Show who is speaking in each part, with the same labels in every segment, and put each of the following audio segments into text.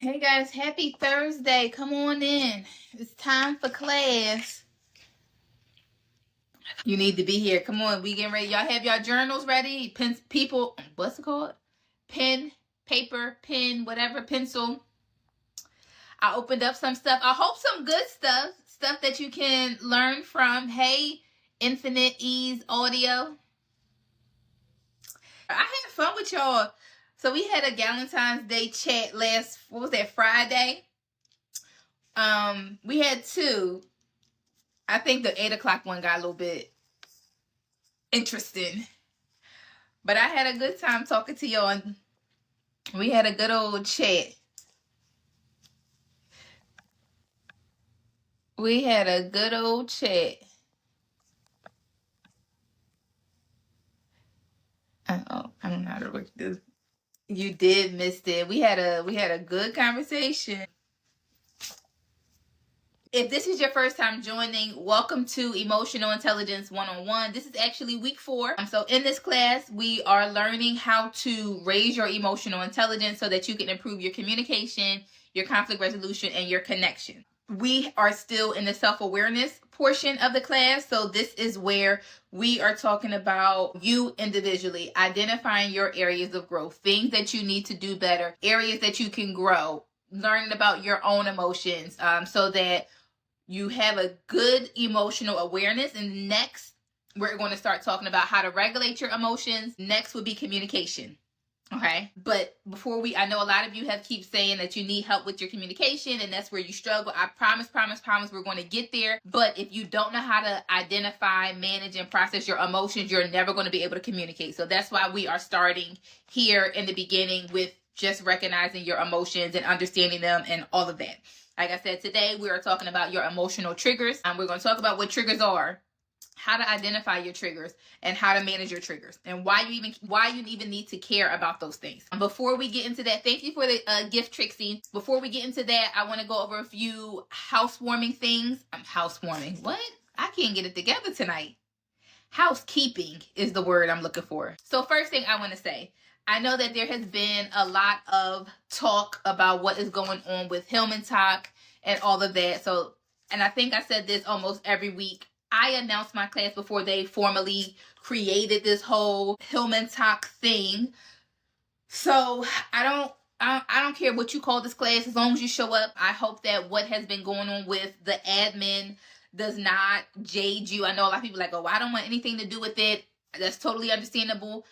Speaker 1: Hey guys, happy Thursday. Come on in. It's time for class. You need to be here. Come on, we getting ready. Y'all have y'all journals ready? Pens, people, what's it called? Pen, paper, pen, whatever, pencil. I opened up some stuff. I hope some good stuff. Stuff that you can learn from. Hey, Infinite Ease Audio. I had fun with y'all. So we had a Valentine's Day chat what was that, Friday? We had two. I think the 8 o'clock one got a little bit interesting. But I had a good time talking to y'all. And we had a good old chat. We had a good old chat. Oh, I don't know how to work this. You did miss it. We had a good conversation. If this is your first time joining, welcome to Emotional Intelligence 101. This is actually week 4. So in this class, we are learning how to raise your emotional intelligence so that you can improve your communication, your conflict resolution, and your connection. We are still in the self-awareness portion of the class. So this is where we are talking about you individually, identifying your areas of growth, things that you need to do better, areas that you can grow, learning about your own emotions, so that you have a good emotional awareness. And next, we're going to start talking about how to regulate your emotions. Next would be communication. Okay. But before I know a lot of you keep saying that you need help with your communication and that's where you struggle. I promise, we're going to get there. But if you don't know how to identify, manage, and process your emotions, you're never going to be able to communicate. So that's why we are starting here in the beginning with just recognizing your emotions and understanding them and all of that. Like I said, today we are talking about your emotional triggers. We're going to talk about what triggers are, how to identify your triggers, and how to manage your triggers, and why you even need to care about those things. Before we get into that, thank you for the gift, Trixie. Before we get into that, I want to go over a few housewarming things. Housewarming. What? I can't get it together tonight. Housekeeping is the word I'm looking for. So first thing I want to say, I know that there has been a lot of talk about what is going on with Hillman Talk and all of that. So, and I think I said this almost every week. I announced my class before they formally created this whole Hillman Talk thing. So I don't care what you call this class, as long as you show up. I hope that what has been going on with the admin does not jade you. I know a lot of people are like, oh, I don't want anything to do with it. That's totally understandable.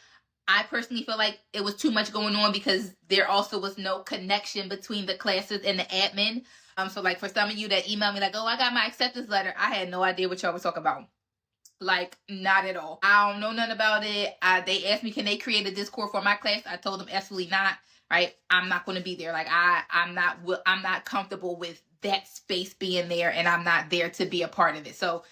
Speaker 1: I personally feel like it was too much going on because there also was no connection between the classes and the admin. So like for some of you that emailed me like, oh, I got my acceptance letter, I had no idea what y'all was talking about. Like, not at all. I don't know nothing about it. They asked me, can they create a Discord for my class? I told them absolutely not. Right? I'm not going to be there. Like, I'm not comfortable with that space being there, and I'm not there to be a part of it. So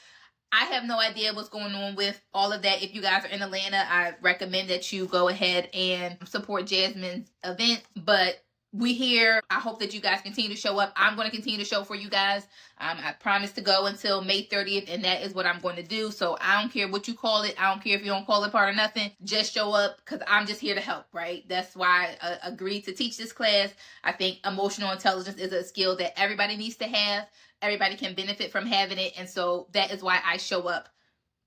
Speaker 1: I have no idea what's going on with all of that. If you guys are in Atlanta, I recommend that you go ahead and support Jasmine's event. But we here. I hope that you guys continue to show up. I'm going to continue to show for you guys. I promise to go until May 30th, and that is what I'm going to do. So I don't care what you call it. I don't care if you don't call it part or nothing. Just show up because I'm just here to help, right? That's why I agreed to teach this class. I think emotional intelligence is a skill that everybody needs to have. Everybody can benefit from having it. And so that is why I show up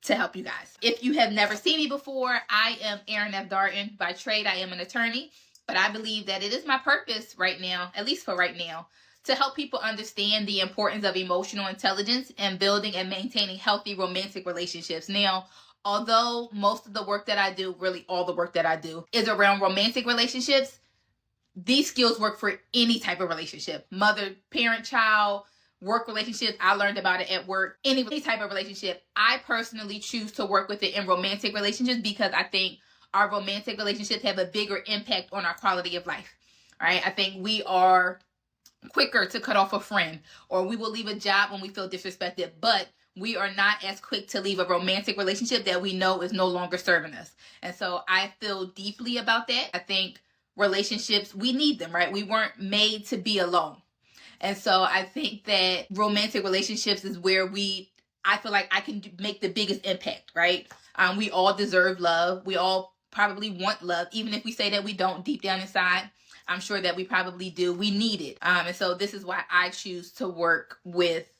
Speaker 1: to help you guys. If you have never seen me before, I am Erin F. Darden. By trade, I am an attorney. But I believe that it is my purpose right now, at least for right now, to help people understand the importance of emotional intelligence and building and maintaining healthy romantic relationships. Now, although most of the work that I do, really all the work that I do, is around romantic relationships, these skills work for any type of relationship. Mother, parent, child, work relationships. I learned about it at work. Any type of relationship. I personally choose to work with it in romantic relationships because I think our romantic relationships have a bigger impact on our quality of life, right? I think we are quicker to cut off a friend, or we will leave a job when we feel disrespected, but we are not as quick to leave a romantic relationship that we know is no longer serving us. And so I feel deeply about that. I think relationships, we need them, right? We weren't made to be alone. And so I think that romantic relationships is where I feel like I can make the biggest impact, right? We all deserve love. We all probably want love, even if we say that we don't deep down inside. I'm sure that we probably do. We need it. And so this is why I choose to work with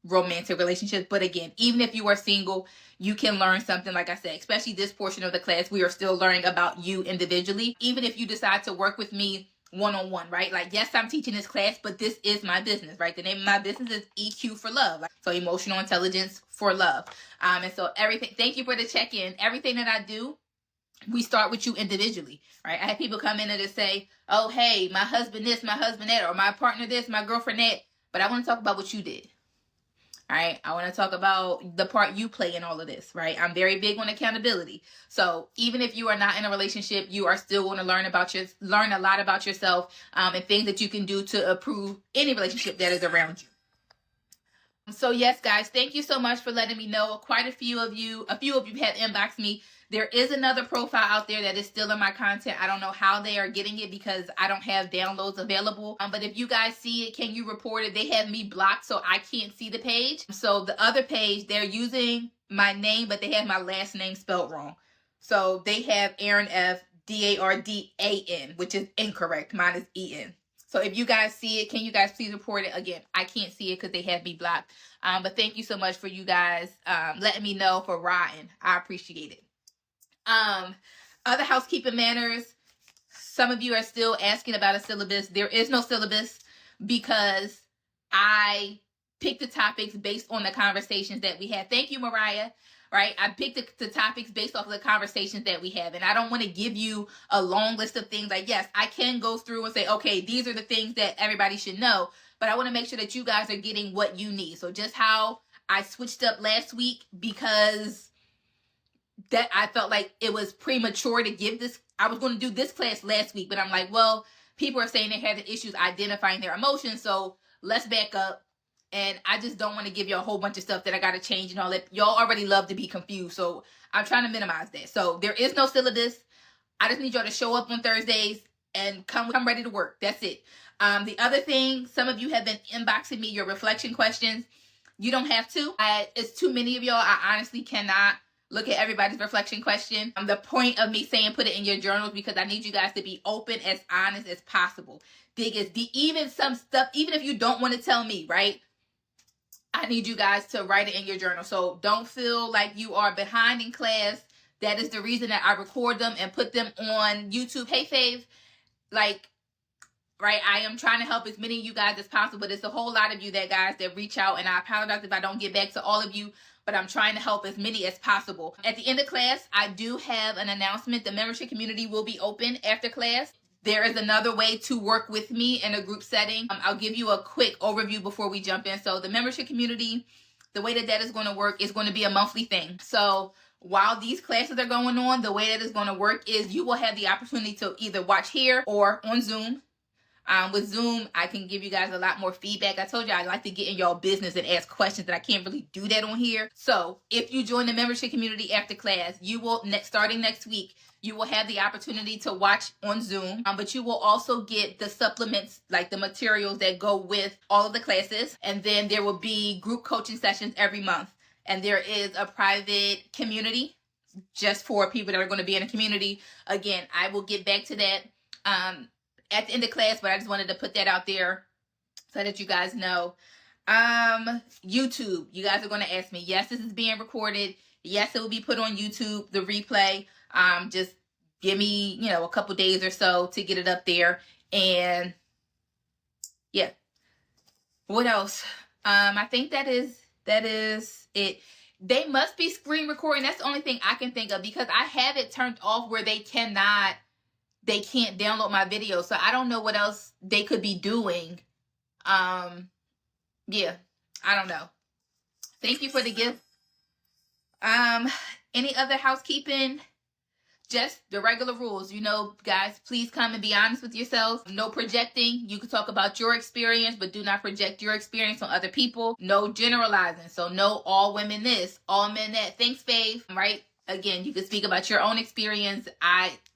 Speaker 1: romantic relationships. But again, even if you are single, you can learn something. Like I said, especially this portion of the class, we are still learning about you individually. Even if you decide to work with me one-on-one, right? Like, yes, I'm teaching this class, but this is my business, right? The name of my business is EQ for Love. So emotional intelligence for love. And so everything, thank you for the check-in. Everything that I do, we start with you individually, right? I have people come in and just say, oh, hey, my husband this, my husband that, or my partner this, my girlfriend that. But I want to talk about what you did. All right, I want to talk about the part you play in all of this, right? I'm very big on accountability. So even if you are not in a relationship, you are still going to learn a lot about yourself, and things that you can do to improve any relationship that is around you. So yes, guys, thank you so much for letting me know. Quite a few of you have inboxed me. There is another profile out there that is still in my content. I don't know how they are getting it because I don't have downloads available. But if you guys see it, can you report it? They have me blocked, so I can't see the page. So the other page, they're using my name, but they have my last name spelled wrong. So they have Erin F, Dardan, which is incorrect. Mine is En. So if you guys see it, can you guys please report it? Again, I can't see it because they have me blocked. But thank you so much for you guys letting me know, for riding. I appreciate it. Other housekeeping manners. Some of you are still asking about a syllabus. There is no syllabus because I picked the topics based on the conversations that we had. Thank you, Mariah. Right? I picked the topics based off of the conversations that we have. And I don't want to give you a long list of things. Like, yes, I can go through and say, okay, these are the things that everybody should know. But I want to make sure that you guys are getting what you need. So just how I switched up last week because that I felt like it was premature to give this. I was going to do this class last week, but I'm like, well, people are saying they had the issues identifying their emotions. So let's back up. And I just don't want to give you a whole bunch of stuff that I got to change and all that. Y'all already love to be confused. So I'm trying to minimize that. So there is no syllabus. I just need y'all to show up on Thursdays and come ready to work. That's it. The other thing, some of you have been inboxing me your reflection questions. You don't have to. It's too many of y'all. I honestly cannot look at everybody's reflection question. The point of me saying put it in your journals because I need you guys to be open, as honest as possible. Dig as deep. Even some stuff, even if you don't want to tell me, right? I need you guys to write it in your journal. So don't feel like you are behind in class. That is the reason that I record them and put them on YouTube. Hey, Fave, like, right, I am trying to help as many of you guys as possible, but it's a whole lot of you that reach out, and I apologize if I don't get back to all of you, but I'm trying to help as many as possible. At the end of class, I do have an announcement. The membership community will be open after class. There is another way to work with me in a group setting. I'll give you a quick overview before we jump in. So the membership community, the way that is going to work is going to be a monthly thing. So while these classes are going on, the way that is going to work is you will have the opportunity to either watch here or on Zoom. With Zoom, I can give you guys a lot more feedback. I told you I like to get in y'all business and ask questions, and I can't really do that on here. So if you join the membership community after class, you will, starting next week, you will have the opportunity to watch on Zoom, but you will also get the supplements, like the materials that go with all of the classes. And then there will be group coaching sessions every month. And there is a private community just for people that are going to be in a community. Again, I will get back to that at the end of class, but I just wanted to put that out there so that you guys know. YouTube, you guys are going to ask me. Yes, this is being recorded. Yes, it will be put on YouTube, the replay. Just give me, a couple days or so to get it up there. And yeah. What else? I think that is it. They must be screen recording. That's the only thing I can think of because I have it turned off where they can't download my video. So I don't know what else they could be doing. Yeah, I don't know. Thank you for the gift. Any other housekeeping? Just the regular rules. Guys, please come and be honest with yourselves. No projecting. You can talk about your experience, but do not project your experience on other people. No generalizing. So no all women this, all men that. Thanks, Faith. Right? Again, you can speak about your own experience.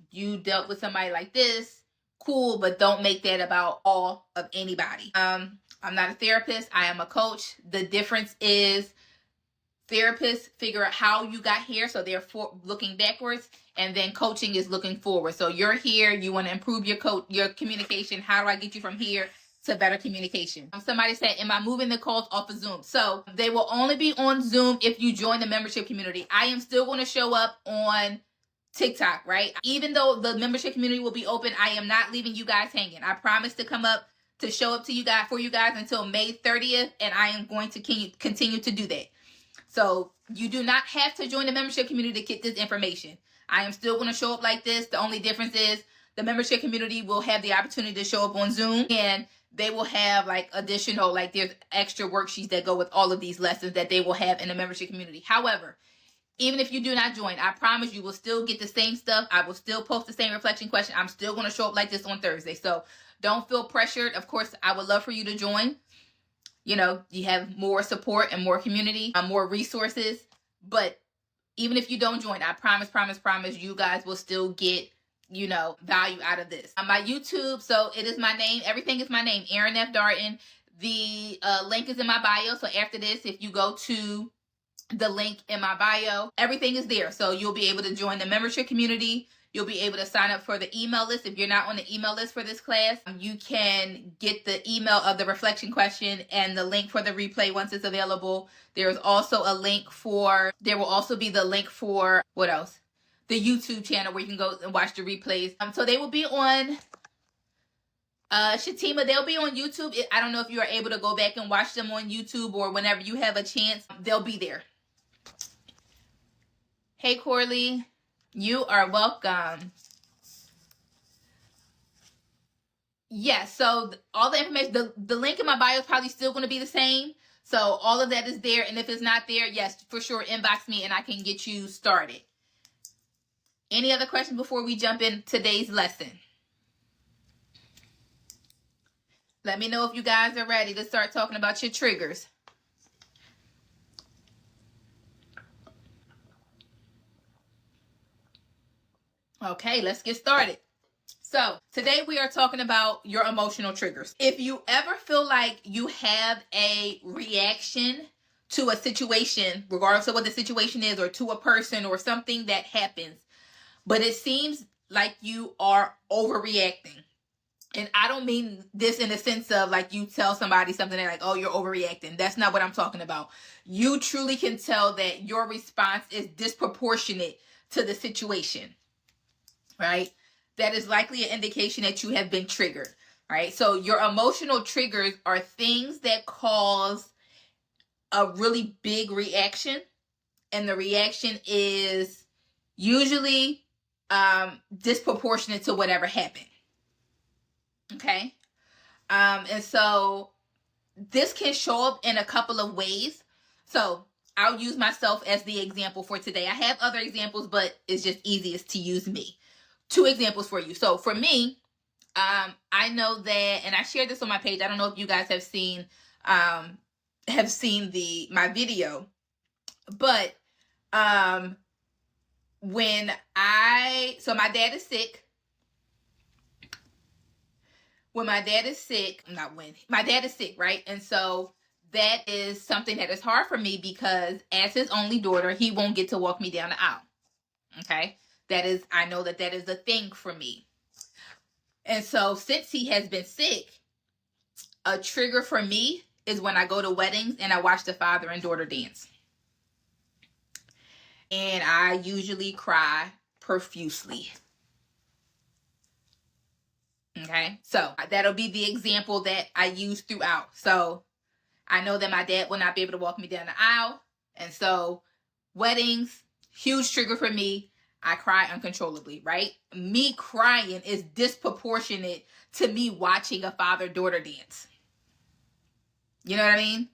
Speaker 1: You dealt with somebody like this. Cool, but don't make that about all of anybody. I'm not a therapist. I am a coach. The difference is Therapists figure out how you got here, so they're looking backwards, and then coaching is looking forward. So you're here, you want to improve your communication. How do I get you from here to better communication? Somebody said, am I moving the calls off of Zoom? So they will only be on Zoom if you join the membership community. I am still going to show up on TikTok, right? Even though the membership community will be open, I am not leaving you guys hanging. I promise to come up, to show up to you guys, for you guys, until May 30th, and I am going to continue to do that. So you do not have to join the membership community to get this information. I am still going to show up like this. The only difference is the membership community will have the opportunity to show up on Zoom, and they will have like additional, like there's extra worksheets that go with all of these lessons that they will have in the membership community. However, even if you do not join, I promise you will still get the same stuff. I will still post the same reflection question. I'm still going to show up like this on Thursday. So don't feel pressured. Of course, I would love for you to join. You know, you have more support and more community, more resources. But even if you don't join, I promise, you guys will still get, you know, value out of this. On my YouTube, so it is my name. Everything is my name, Erin F. Darden. The link is in my bio. So after this, if you go to the link in my bio, everything is there. So you'll be able to join the membership community. You'll be able to sign up for the email list. If you're not on the email list for this class, you can get the email of the reflection question and the link for the replay once it's available. There's also a link for, there will also be the link for, what else? The YouTube channel where you can go and watch the replays. So they will be on, Shatima, they'll be on YouTube. I don't know if you are able to go back and watch them on YouTube, or whenever you have a chance, they'll be there. Hey, Corley, you are welcome. Yes, so all the information, the link in my bio is probably still going to be the same. So all of that is there. And if it's not there, yes, for sure, inbox me and I can get you started. Any other questions before we jump in today's lesson? Let me know if you guys are ready to start talking about your triggers. Okay, let's get started. So today we are talking about your emotional triggers. If you ever feel like you have a reaction to a situation, regardless of what the situation is, or to a person or something that happens, but it seems like you are overreacting. And I don't mean this in the sense of like you tell somebody something and like, oh, you're overreacting. That's not what I'm talking about. You truly can tell that your response is disproportionate to the situation. Right? That is likely an indication that you have been triggered, right? So your emotional triggers are things that cause a really big reaction, and the reaction is usually disproportionate to whatever happened. Okay? And so this can show up in a couple of ways. So I'll use myself as the example for today. I have other examples, but it's just easiest to use me. 2 examples for you. So for me, I know that, and I shared this on my page. I don't know if you guys have seen my video, but so my dad is sick. My dad is sick, right? And so that is something that is hard for me because as his only daughter, he won't get to walk me down the aisle. Okay? I know that is a thing for me. And so since he has been sick, a trigger for me is when I go to weddings and I watch the father and daughter dance. And I usually cry profusely. Okay, so that'll be the example that I use throughout. So I know that my dad will not be able to walk me down the aisle. And so weddings, huge trigger for me. I cry uncontrollably, right? Me crying is disproportionate to me watching a father-daughter dance. You know what I mean?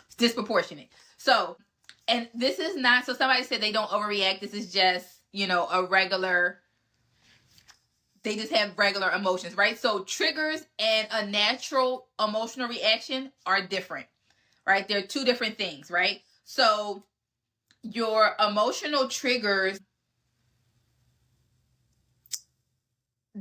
Speaker 1: It's disproportionate. So, and this is not, so somebody said they don't overreact. This is just, you know, they just have regular emotions, right? So triggers and a natural emotional reaction are different, right? They're 2 different things, right? So your emotional triggers,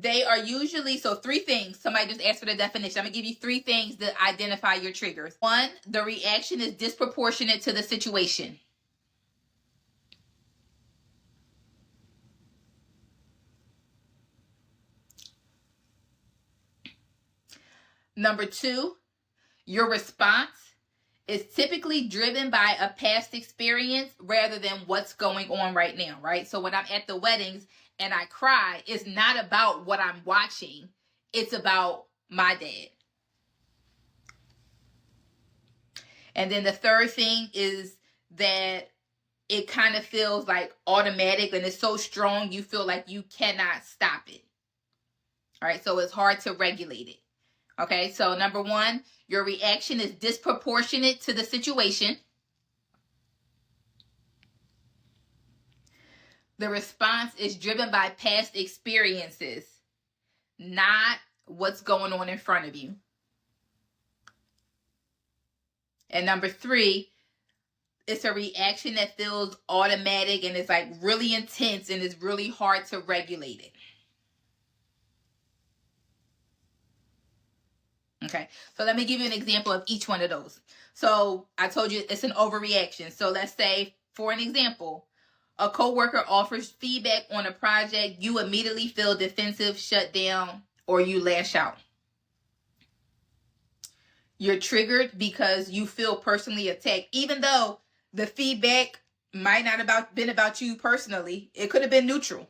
Speaker 1: They are usually, so 3 things. Somebody just asked for the definition. I'm going to give you 3 things that identify your triggers. 1, the reaction is disproportionate to the situation. Number 2, your response is typically driven by a past experience rather than what's going on right now, right? So when I'm at the weddings and I cry, it's not about what I'm watching. It's about my dad. And then the third thing is that it kind of feels like automatic and it's so strong you feel like you cannot stop it. All right, so it's hard to regulate it. Okay, so number 1, your reaction is disproportionate to the situation. The response is driven by past experiences, not what's going on in front of you. And number 3, it's a reaction that feels automatic and it's like really intense and it's really hard to regulate it. Okay, so let me give you an example of each one of those. So I told you it's an overreaction. So let's say, for an example, a coworker offers feedback on a project, you immediately feel defensive, shut down, or you lash out. You're triggered because you feel personally attacked, even though the feedback might not have been about you personally. It could have been neutral.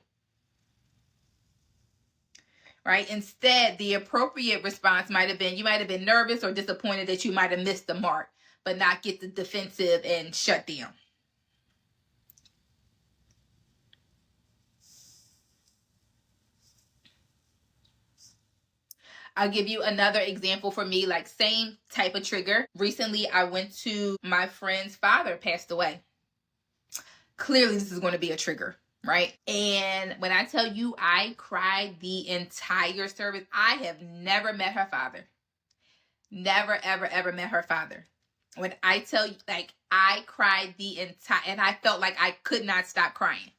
Speaker 1: Right? Instead, the appropriate response might have been, you might have been nervous or disappointed that you might have missed the mark, but not get the defensive and shut down. I'll give you another example for me, like same type of trigger. Recently, I went to my friend's father passed away. Clearly, this is going to be a trigger. Right? And when I tell you I cried the entire service, I have never met her father. Never, ever, ever met her father. When I tell you, like, I cried the entire, and I felt like I could not stop crying.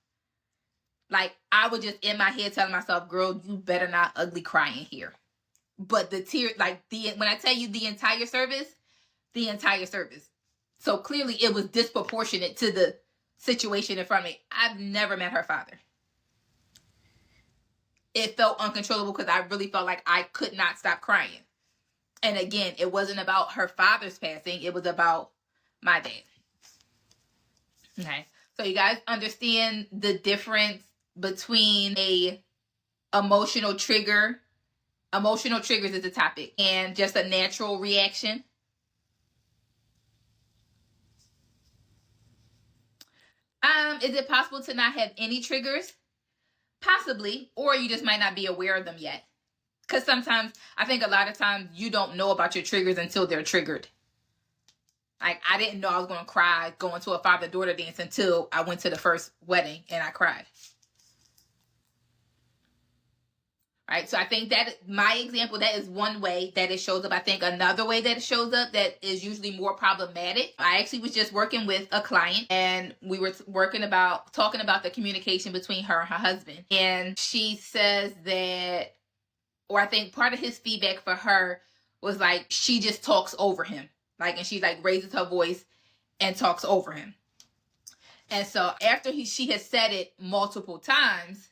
Speaker 1: Like, I was just in my head telling myself, girl, you better not ugly cry in here. But the tear, like, when I tell you the entire service. So clearly it was disproportionate to the situation in front of me. I've never met her father. It felt uncontrollable because I really felt like I could not stop crying. And again, it wasn't about her father's passing. It was about my dad. Okay. So you guys understand the difference between a emotional trigger. Emotional triggers is the topic. And just a natural reaction. Is it possible to not have any triggers? Possibly, or you just might not be aware of them yet. Because sometimes, I think a lot of times, you don't know about your triggers until they're triggered. Like, I didn't know I was going to cry going to a father-daughter dance until I went to the first wedding and I cried. Right, so I think that my example, that is one way that it shows up. I think another way that it shows up that is usually more problematic. I actually was just working with a client and we were talking about the communication between her and her husband. And she says that, or I think part of his feedback for her was like, she just talks over him. Like, and she like raises her voice and talks over him. And so after she has said it multiple times,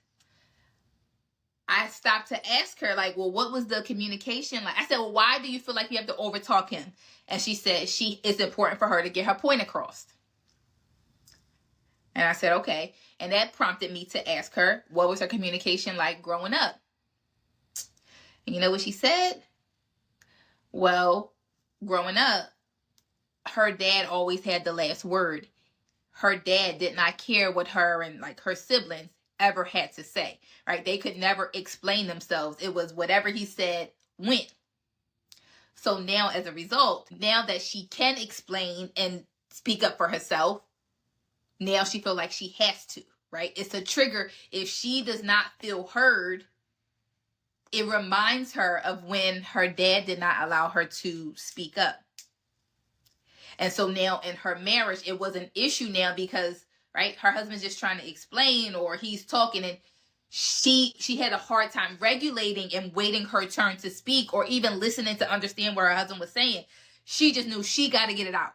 Speaker 1: I stopped to ask her, like, well, what was the communication like? I said, well, why do you feel like you have to overtalk him? And she said it's important for her to get her point across. And I said, okay. And that prompted me to ask her, what was her communication like growing up? And you know what she said? Well, growing up, her dad always had the last word. Her dad did not care what her and like her siblings ever had to say, right? They could never explain themselves. It was whatever he said went. So now as a result, now that she can explain and speak up for herself, now she feels like she has to, right? It's a trigger. If she does not feel heard, it reminds her of when her dad did not allow her to speak up. And so now in her marriage, it was an issue now because, right, her husband's just trying to explain or he's talking and she had a hard time regulating and waiting her turn to speak, or even listening to understand what her husband was saying. She just knew she got to get it out,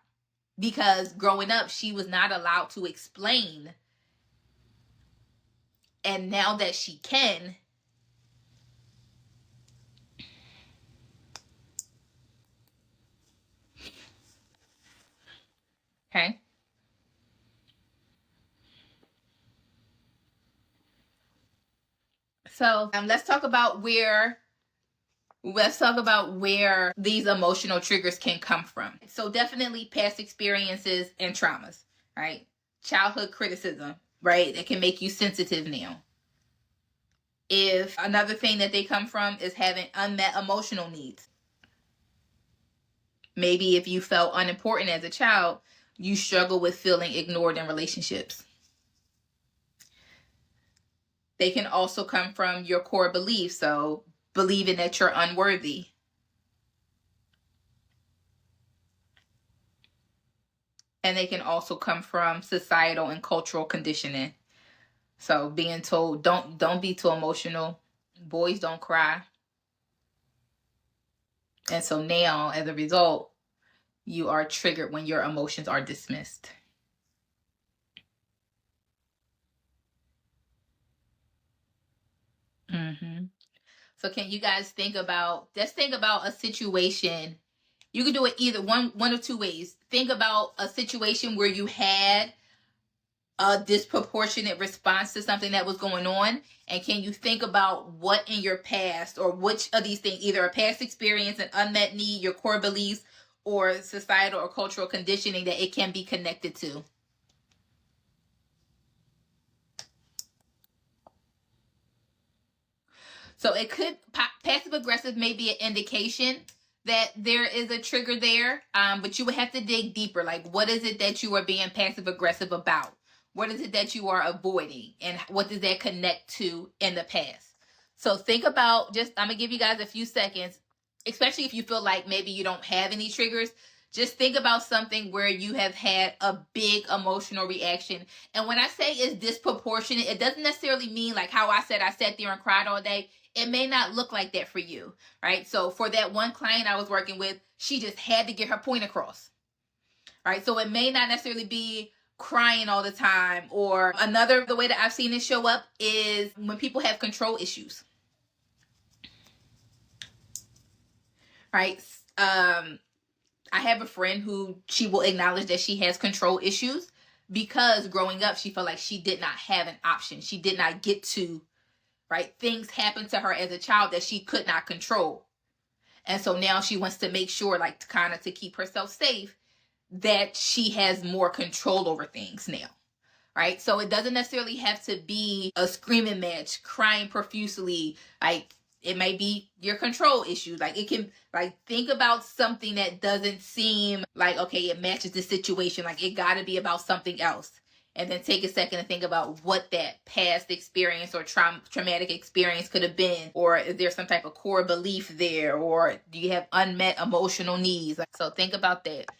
Speaker 1: because growing up she was not allowed to explain, and now that she can, okay. So let's talk about where these emotional triggers can come from. So definitely past experiences and traumas, right? Childhood criticism, right? That can make you sensitive now. If another thing that they come from is having unmet emotional needs. Maybe if you felt unimportant as a child, you struggle with feeling ignored in relationships. They can also come from your core beliefs, so believing that you're unworthy. And they can also come from societal and cultural conditioning. So being told, don't be too emotional. Boys don't cry. And so now, as a result, you are triggered when your emotions are dismissed. Mm-hmm. So can you guys let's think about a situation. You can do it either one of two ways. Think about a situation where you had a disproportionate response to something that was going on, and can you think about what in your past, or which of these things, either a past experience, an unmet need, your core beliefs, or societal or cultural conditioning, that it can be connected to. So it could, passive aggressive may be an indication that there is a trigger there, but you would have to dig deeper. Like, what is it that you are being passive aggressive about? What is it that you are avoiding? And what does that connect to in the past? So think about, I'm going to give you guys a few seconds, especially if you feel like maybe you don't have any triggers. Just think about something where you have had a big emotional reaction. And when I say it's disproportionate, it doesn't necessarily mean like how I said I sat there and cried all day. It may not look like that for you, right? So for that one client I was working with, she just had to get her point across, right? So it may not necessarily be crying all the time. Or the way that I've seen it show up is when people have control issues, right? I have a friend who she will acknowledge that she has control issues because growing up, she felt like she did not have an option. She did not get to, right? Things happened to her as a child that she could not control. And so now she wants to make sure, like, to keep herself safe, that she has more control over things now, right? So it doesn't necessarily have to be a screaming match, crying profusely. Like, it may be your control issues. Like, it can, like, think about something that doesn't seem like, okay, it matches the situation. Like, it got to be about something else. And then take a second to think about what that past experience or traumatic experience could have been. Or is there some type of core belief there? Or do you have unmet emotional needs? So think about that.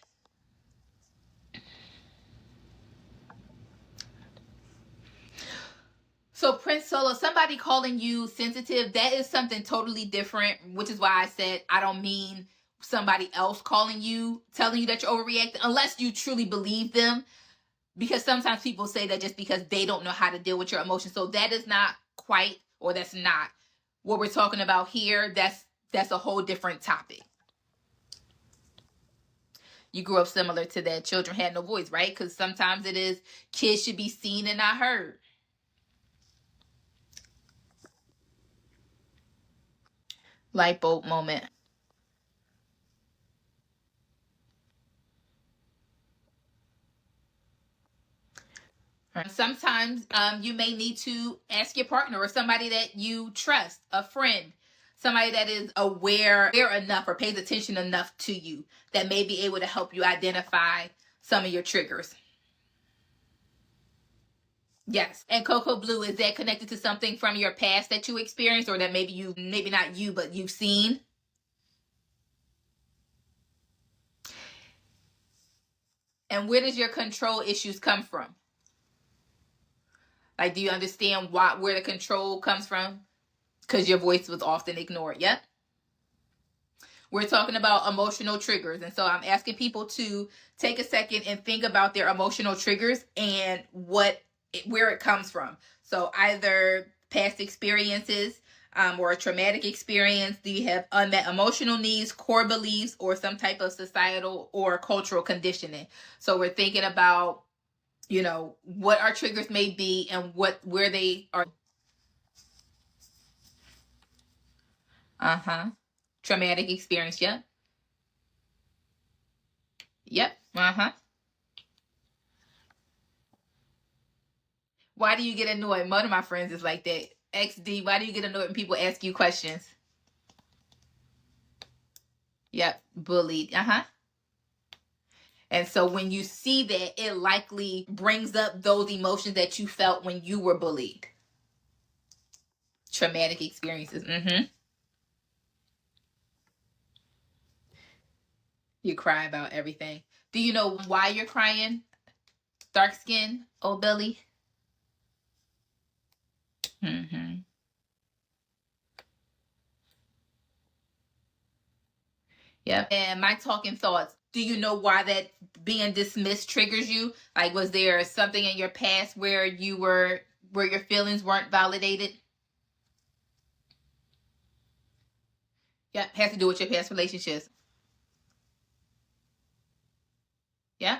Speaker 1: So Prince Solo, somebody calling you sensitive, that is something totally different, which is why I said I don't mean somebody else telling you that you're overreacting, unless you truly believe them. Because sometimes people say that just because they don't know how to deal with your emotions. So that is not quite, or that's not what we're talking about here. That's a whole different topic. You grew up similar to that. Children had no voice, right? Because sometimes it is kids should be seen and not heard. Light bulb moment. Sometimes you may need to ask your partner or somebody that you trust, a friend, somebody that is aware enough or pays attention enough to you that may be able to help you identify some of your triggers. Yes. And Cocoa Blue, is that connected to something from your past that you experienced, or that maybe not you, but you've seen? And where does your control issues come from? Like, do you understand where the control comes from? Because your voice was often ignored. Yep. We're talking about emotional triggers. And so I'm asking people to take a second and think about their emotional triggers and where it comes from. So either past experiences or a traumatic experience. Do you have unmet emotional needs, core beliefs, or some type of societal or cultural conditioning? So we're thinking about, what our triggers may be and where they are. Traumatic experience. Yep. Yep. Why do you get annoyed? One of my friends is like that. XD, why do you get annoyed when people ask you questions? Yep. Bullied. And so when you see that, it likely brings up those emotions that you felt when you were bullied. Traumatic experiences. You cry about everything. Do you know why you're crying? Dark skin, old belly. Yep. And my talking thoughts. Do you know why that being dismissed triggers you? Like, was there something in your past where your feelings weren't validated? Yep. Has to do with your past relationships. Yeah.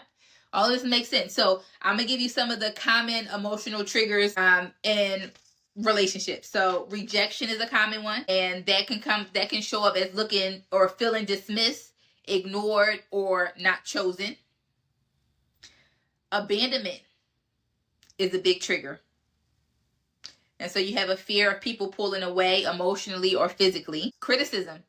Speaker 1: All this makes sense. So I'm gonna give you some of the common emotional triggers in relationships. So rejection is a common one, and that can show up as looking or feeling dismissed, ignored, or not chosen. Abandonment is a big trigger. And so you have a fear of people pulling away emotionally or physically. Criticism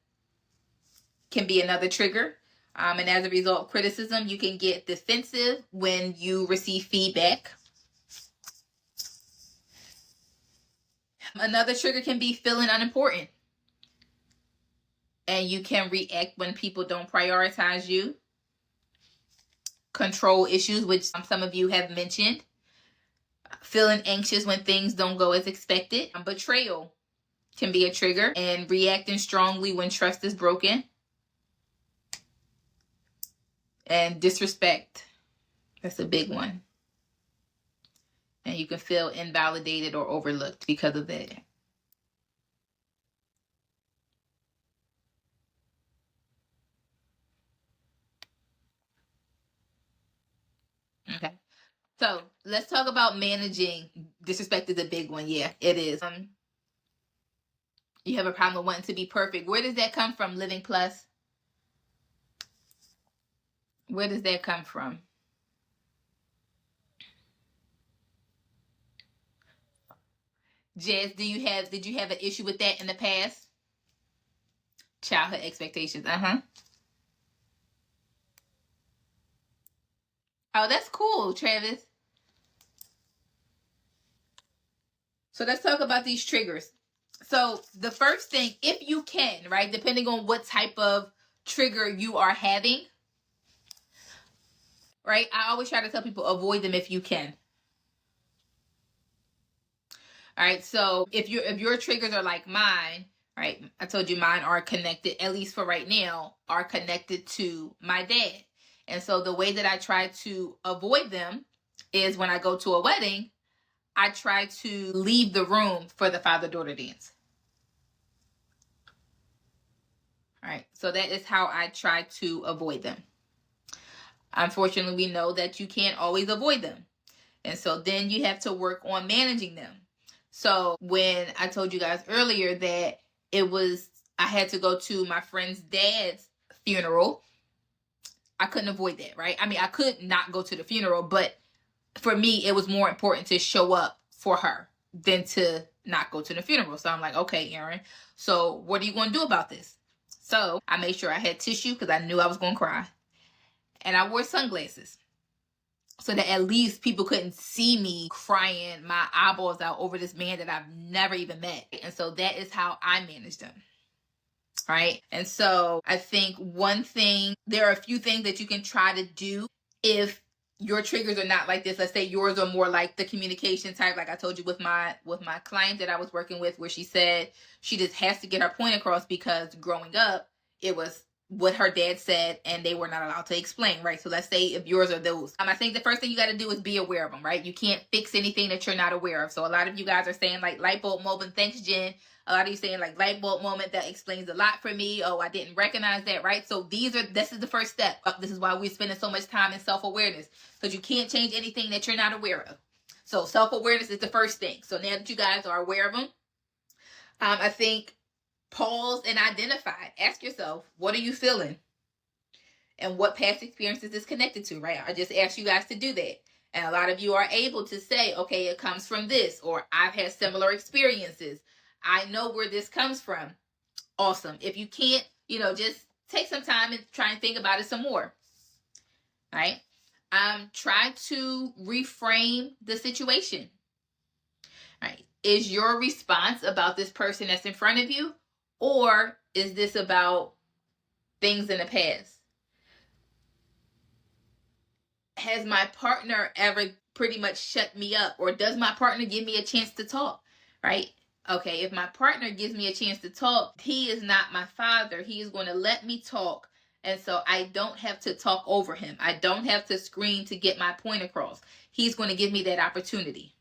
Speaker 1: can be another trigger. And as a result of criticism, you can get defensive when you receive feedback. Another trigger can be feeling unimportant. And you can react when people don't prioritize you. Control issues, which some of you have mentioned. Feeling anxious when things don't go as expected. Betrayal can be a trigger. And reacting strongly when trust is broken. And disrespect. That's a big one. And you can feel invalidated or overlooked because of that. Okay. So let's talk about managing. Disrespect is a big one. Yeah, it is. You have a problem with wanting to be perfect. Where does that come from, Living Plus? Where does that come from? Jazz, did you have an issue with that in the past? Childhood expectations. Oh, that's cool, Travis. So let's talk about these triggers. So the first thing, if you can, right, depending on what type of trigger you are having, right, I always try to tell people avoid them if you can. All right, so if your triggers are like mine, right, I told you mine are connected, at least for right now, are connected to my dad. And so the way that I try to avoid them is when I go to a wedding, I try to leave the room for the father-daughter dance. All right, so that is how I try to avoid them. Unfortunately, we know that you can't always avoid them. And so then you have to work on managing them. So when I told you guys earlier that I had to go to my friend's dad's funeral, I couldn't avoid that, right? I mean, I could not go to the funeral, but for me, it was more important to show up for her than to not go to the funeral. So I'm like, okay, Erin, so what are you going to do about this? So I made sure I had tissue because I knew I was going to cry. And I wore sunglasses so that at least people couldn't see me crying my eyeballs out over this man that I've never even met. And so that is how I managed them. Right? And so I think there are a few things that you can try to do if your triggers are not like this. Let's say yours are more like the communication type, like I told you with my client that I was working with, where she said she just has to get her point across because growing up it was what her dad said and they were not allowed to explain, right? So let's say if yours are those. I think the first thing you got to do is be aware of them, right? You can't fix anything that you're not aware of. So a lot of you guys are saying like light bulb moment. Thanks, Jen. A lot of you saying like light bulb moment. That explains a lot for me. Oh, I didn't recognize that, right? So this is the first step. This is why we're spending so much time in self-awareness, because you can't change anything that you're not aware of. So self-awareness is the first thing. So now that you guys are aware of them, I think pause and identify. Ask yourself, what are you feeling? And what past experiences is connected to, right? I just asked you guys to do that. And a lot of you are able to say, okay, it comes from this, or I've had similar experiences. I know where this comes from. Awesome. If you can't, just take some time and try and think about it some more. Right? Try to reframe the situation. Right? Is your response about this person that's in front of you? Or is this about things in the past? Has my partner ever pretty much shut me up? Or does my partner give me a chance to talk? Right? Okay, if my partner gives me a chance to talk, he is not my father. He is going to let me talk. And so I don't have to talk over him. I don't have to scream to get my point across. He's going to give me that opportunity.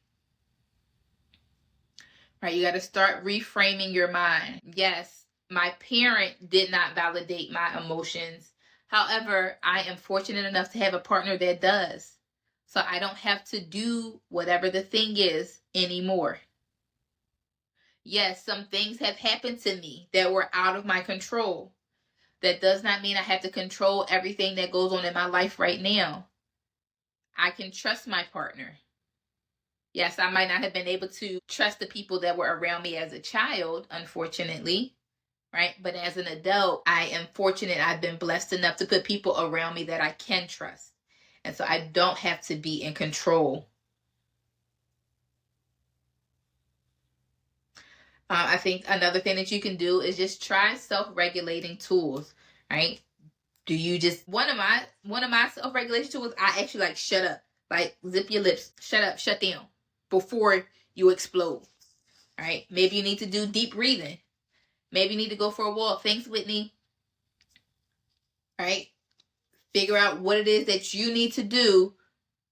Speaker 1: Right, you got to start reframing your mind. Yes, my parent did not validate my emotions. However, I am fortunate enough to have a partner that does. So I don't have to do whatever the thing is anymore. Yes, some things have happened to me that were out of my control. That does not mean I have to control everything that goes on in my life right now. I can trust my partner. Yes, I might not have been able to trust the people that were around me as a child, unfortunately, right? But as an adult, I am fortunate. I've been blessed enough to put people around me that I can trust. And so I don't have to be in control. I think another thing that you can do is just try self-regulating tools, right? Do you just, one of my self-regulation tools, I actually like shut up, like zip your lips, shut up, shut down before you explode, right? Maybe you need to do deep breathing. Maybe you need to go for a walk. Thanks, Whitney. Right? Figure out what it is that you need to do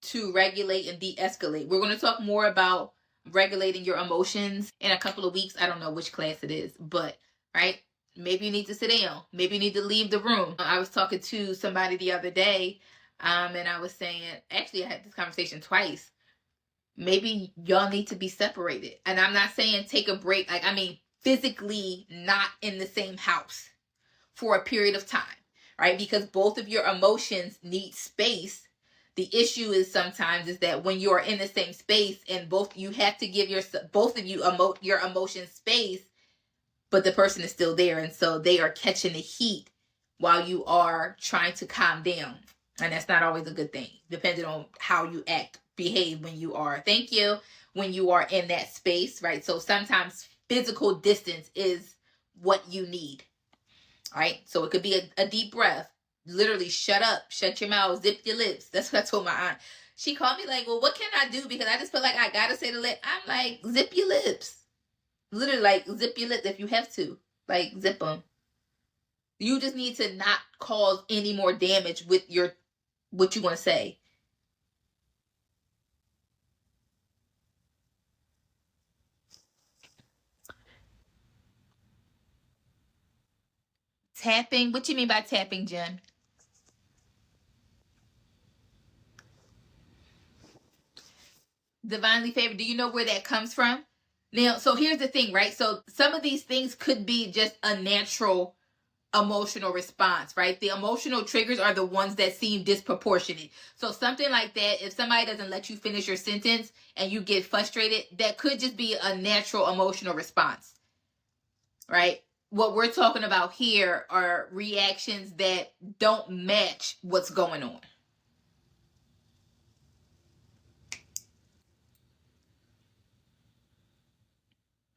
Speaker 1: to regulate and de-escalate. We're going to talk more about regulating your emotions in a couple of weeks. I don't know which class it is, but, right? Maybe you need to sit down. Maybe you need to leave the room. I was talking to somebody the other day, and I was saying, actually, I had this conversation twice. Maybe y'all need to be separated. And I'm not saying take a break. Physically not in the same house for a period of time, right? Because both of your emotions need space. The issue is sometimes is that when you're in the same space and you have to give both of you your emotions space, but the person is still there. And so they are catching the heat while you are trying to calm down. And that's not always a good thing, depending on how you behave when you are, when you are in that space, right? So sometimes physical distance is what you need, right? So it could be a deep breath. Literally shut up, shut your mouth, zip your lips. That's what I told my aunt. She called me like, well, what can I do? Because I just feel like I gotta say the lip. I'm like, zip your lips. Literally, like, zip your lips if you have to. Like, zip them. You just need to not cause any more damage with what you want to say. Tapping. What you mean by tapping, Jen? Divinely favored. Do you know where that comes from? Now, so here's the thing, right? So some of these things could be just a natural emotional response, right? The emotional triggers are the ones that seem disproportionate. So something like that, if somebody doesn't let you finish your sentence and you get frustrated, that could just be a natural emotional response, right? What we're talking about here are reactions that don't match what's going on.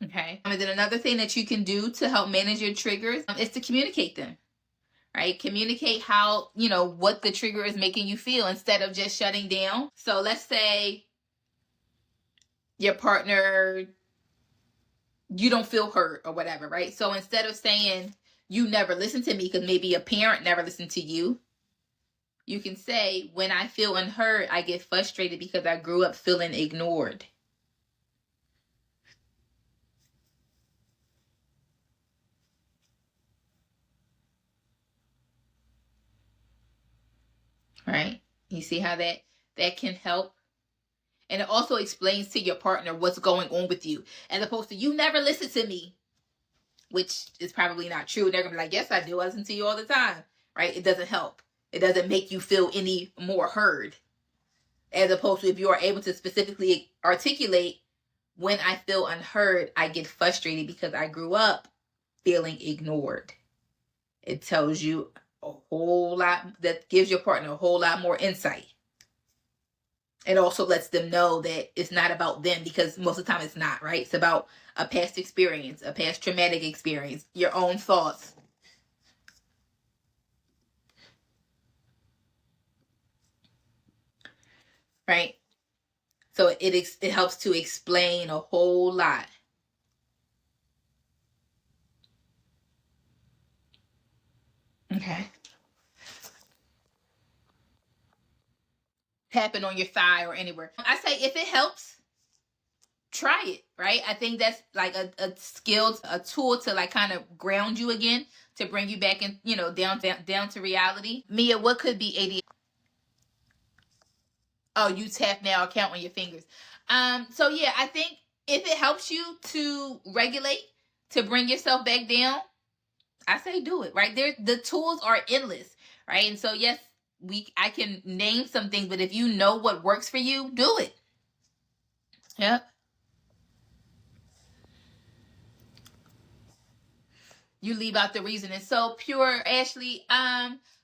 Speaker 1: Okay. And then another thing that you can do to help manage your triggers is to communicate them, right? Communicate how, what the trigger is making you feel instead of just shutting down. So let's say your partner, you don't feel hurt or whatever, right? So instead of saying you never listen to me, because maybe a parent never listened to you, you can say, when I feel unheard, I get frustrated because I grew up feeling ignored. Right? You see how that can help? And it also explains to your partner what's going on with you, as opposed to, you never listen to me, which is probably not true. They're gonna be like, yes, I do. I listen to you all the time, right? It doesn't help. It doesn't make you feel any more heard, as opposed to if you are able to specifically articulate, when I feel unheard, I get frustrated because I grew up feeling ignored. It tells you a whole lot, that gives your partner a whole lot more insight. It also lets them know that it's not about them, because most of the time it's not, right? It's about a past experience, a past traumatic experience, your own thoughts. Right? So it helps to explain a whole lot. Okay. Happen on your thigh or anywhere. I say, if it helps, try it, right? I think that's like a skill, a tool to like kind of ground you again, to bring you back in, down to reality. Mia, what could be ADHD? Oh, you tap now, count on your fingers. So yeah, I think if it helps you to regulate, to bring yourself back down, I say do it, right? The tools are endless, right? And so yes, I can name some things, but if you know what works for you, do it. Yep. You leave out the reasoning. So pure, Ashley.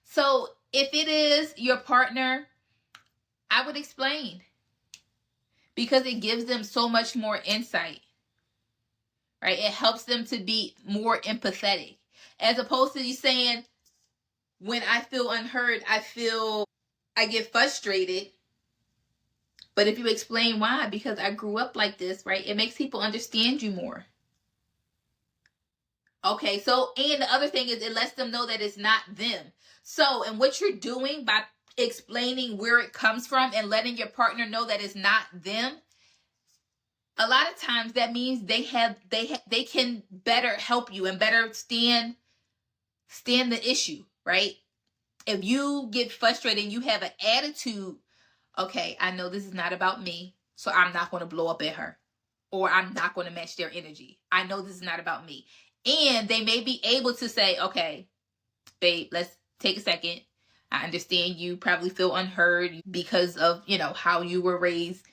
Speaker 1: So if it is your partner, I would explain, because it gives them so much more insight, right? It helps them to be more empathetic, as opposed to you saying, when I feel unheard, I get frustrated. But if you explain why, because I grew up like this, right? It makes people understand you more. Okay, so, and the other thing is, it lets them know that it's not them. So, and what you're doing by explaining where it comes from and letting your partner know that it's not them, a lot of times that means they can better help you and better stand the issue, right? If you get frustrated and you have an attitude, okay, I know this is not about me, so I'm not going to blow up at her, or I'm not going to match their energy. I know this is not about me. And they may be able to say, okay, babe, let's take a second. I understand you probably feel unheard because of, how you were raised.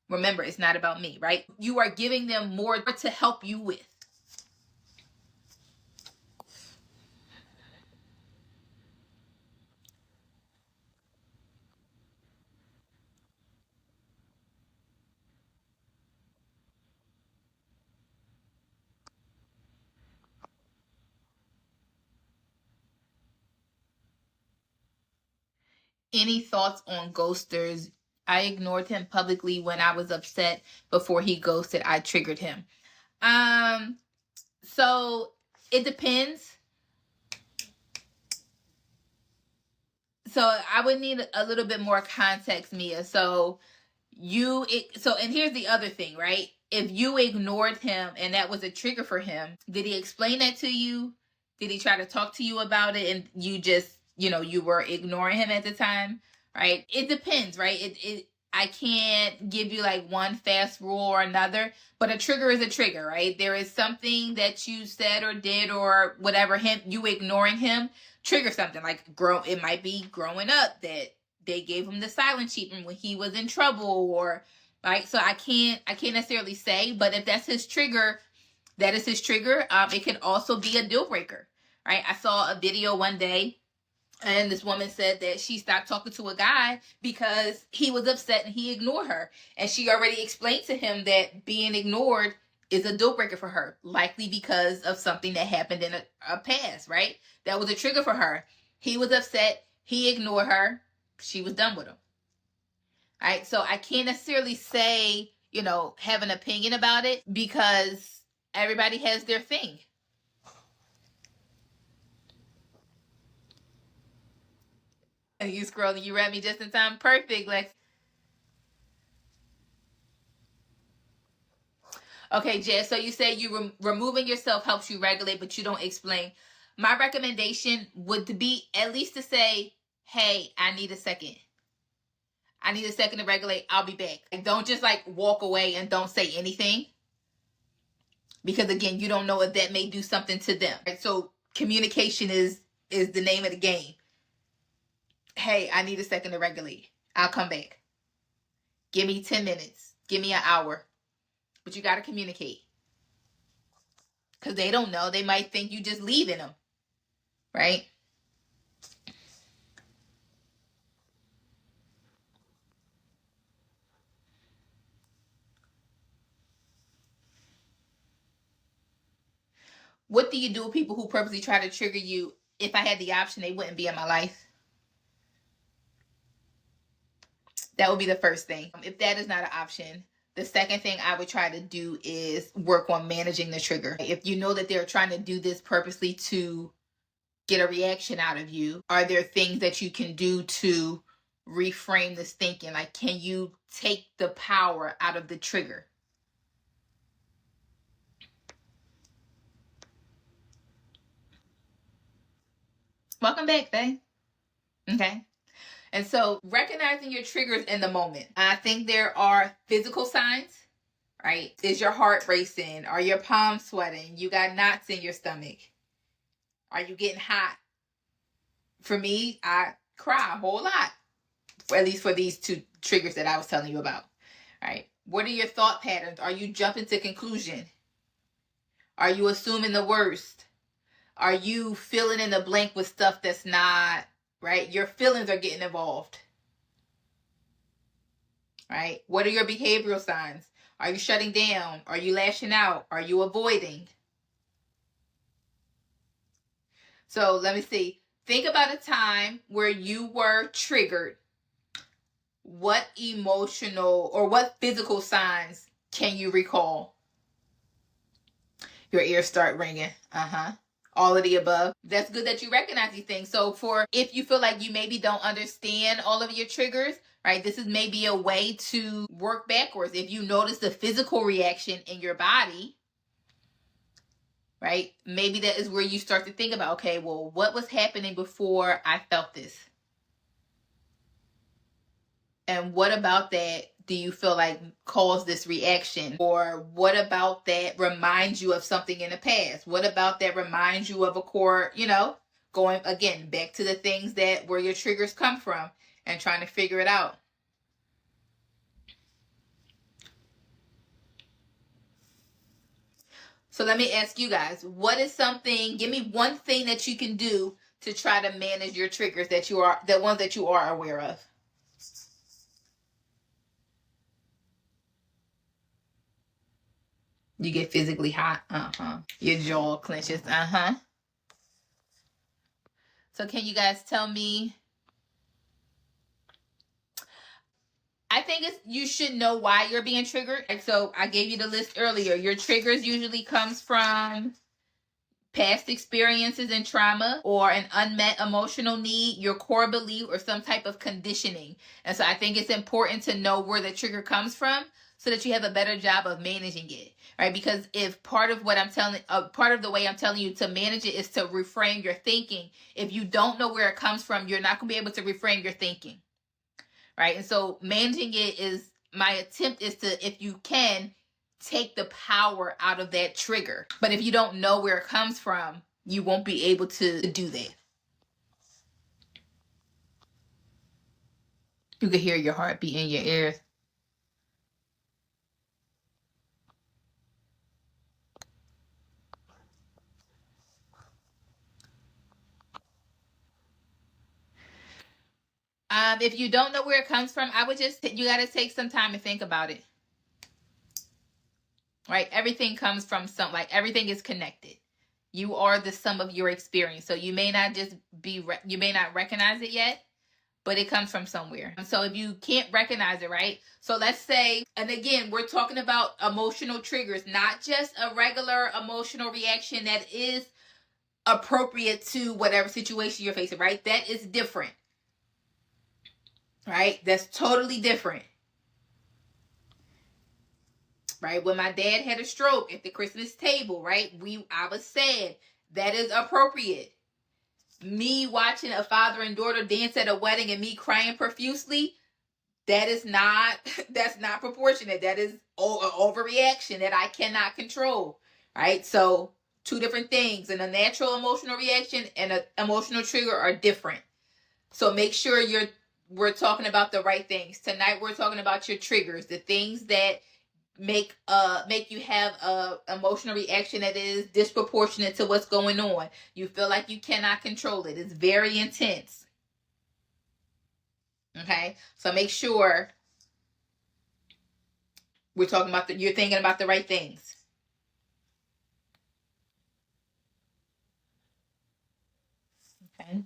Speaker 1: Remember, it's not about me, right? You are giving them more to help you with. Any thoughts on ghosters? I ignored him publicly when I was upset. Before he ghosted, I triggered him. So it depends. So I would need a little bit more context, Mia. So and here's the other thing, right? If you ignored him and that was a trigger for him, did he explain that to you? Did he try to talk to you about it and you just, you were ignoring him at the time, right? It depends, right? I can't give you like one fast rule or another, but a trigger is a trigger, right? There is something that you said or did or whatever, you ignoring him trigger something, like it might be growing up that they gave him the silent treatment when he was in trouble, or right. So I can't necessarily say, but if that's his trigger, that is his trigger. It can also be a deal breaker, right? I saw a video one day, and this woman said that she stopped talking to a guy because he was upset and he ignored her, and she already explained to him that being ignored is a deal breaker for her, likely because of something that happened in a past, right? That was a trigger for her. He was upset. He ignored her. She was done with him. All right. So I can't necessarily say, have an opinion about it because everybody has their thing. You scrolling, you read me just in time. Perfect, Lex. Okay, Jess, so you say removing yourself helps you regulate, but you don't explain. My recommendation would be at least to say, hey, I need a second. I need a second to regulate. I'll be back. Don't just walk away and don't say anything. Because again, you don't know if that may do something to them. Right? So communication is the name of the game. Hey, I need a second to regulate. I'll come back. Give me 10 minutes. Give me an hour. But you got to communicate. Because they don't know. They might think you just leaving them. Right? What do you do with people who purposely try to trigger you? If I had the option, they wouldn't be in my life. That would be the first thing. If that is not an option, the second thing I would try to do is work on managing the trigger. If you know that they're trying to do this purposely to get a reaction out of you, are there things that you can do to reframe this thinking? Can you take the power out of the trigger? Welcome back, babe. Okay. And so recognizing your triggers in the moment. I think there are physical signs, right? Is your heart racing? Are your palms sweating? You got knots in your stomach? Are you getting hot? For me, I cry a whole lot, at least for these two triggers that I was telling you about, right? What are your thought patterns? Are you jumping to conclusion? Are you assuming the worst? Are you filling in the blank with stuff that's not, right? Your feelings are getting involved, right? What are your behavioral signs? Are you shutting down? Are you lashing out? Are you avoiding? So let me see. Think about a time where you were triggered. What emotional or what physical signs can you recall? Your ears start ringing. All of the above. That's good that you recognize these things. So if you feel like you maybe don't understand all of your triggers, right? This is maybe a way to work backwards. If you notice the physical reaction in your body, right? Maybe that is where you start to think about, okay, well, what was happening before I felt this? And what about that do you feel like caused this reaction? Or what about that reminds you of something in the past? What about that reminds you of a core, going again back to the things that where your triggers come from and trying to figure it out? So let me ask you guys, give me one thing that you can do to try to manage your triggers the ones that you are aware of. You get physically hot. Your jaw clenches. So can you guys tell me? I think you should know why you're being triggered. So I gave you the list earlier. Your triggers usually comes from past experiences and trauma, or an unmet emotional need, your core belief, or some type of conditioning. And so I think it's important to know where the trigger comes from so that you have a better job of managing it, right? Because if part of the way I'm telling you to manage it is to reframe your thinking, if you don't know where it comes from, you're not going to be able to reframe your thinking, right? And so managing it my attempt is to, if you can, take the power out of that trigger. But if you don't know where it comes from, you won't be able to do that. You can hear your heartbeat in your ears. If you don't know where it comes from, you got to take some time to think about it. Right? Everything comes from everything is connected. You are the sum of your experience. So you may not you may not recognize it yet, but it comes from somewhere. So if you can't recognize it, right? So let's say, and again, we're talking about emotional triggers, not just a regular emotional reaction that is appropriate to whatever situation you're facing, right? That is different, right? That's totally different. Right? When my dad had a stroke at the Christmas table, right? I was sad. That is appropriate. Me watching a father and daughter dance at a wedding and me crying profusely, that's not proportionate. That is overreaction that I cannot control. Right? So two different things. And a natural emotional reaction and an emotional trigger are different. So make sure we're talking about the right things. Tonight we're talking about your triggers, the things that make you have a emotional reaction that is disproportionate to what's going on. You feel like you cannot control it. It's very intense. Okay, so make sure we're talking about you're thinking about the right things. Okay.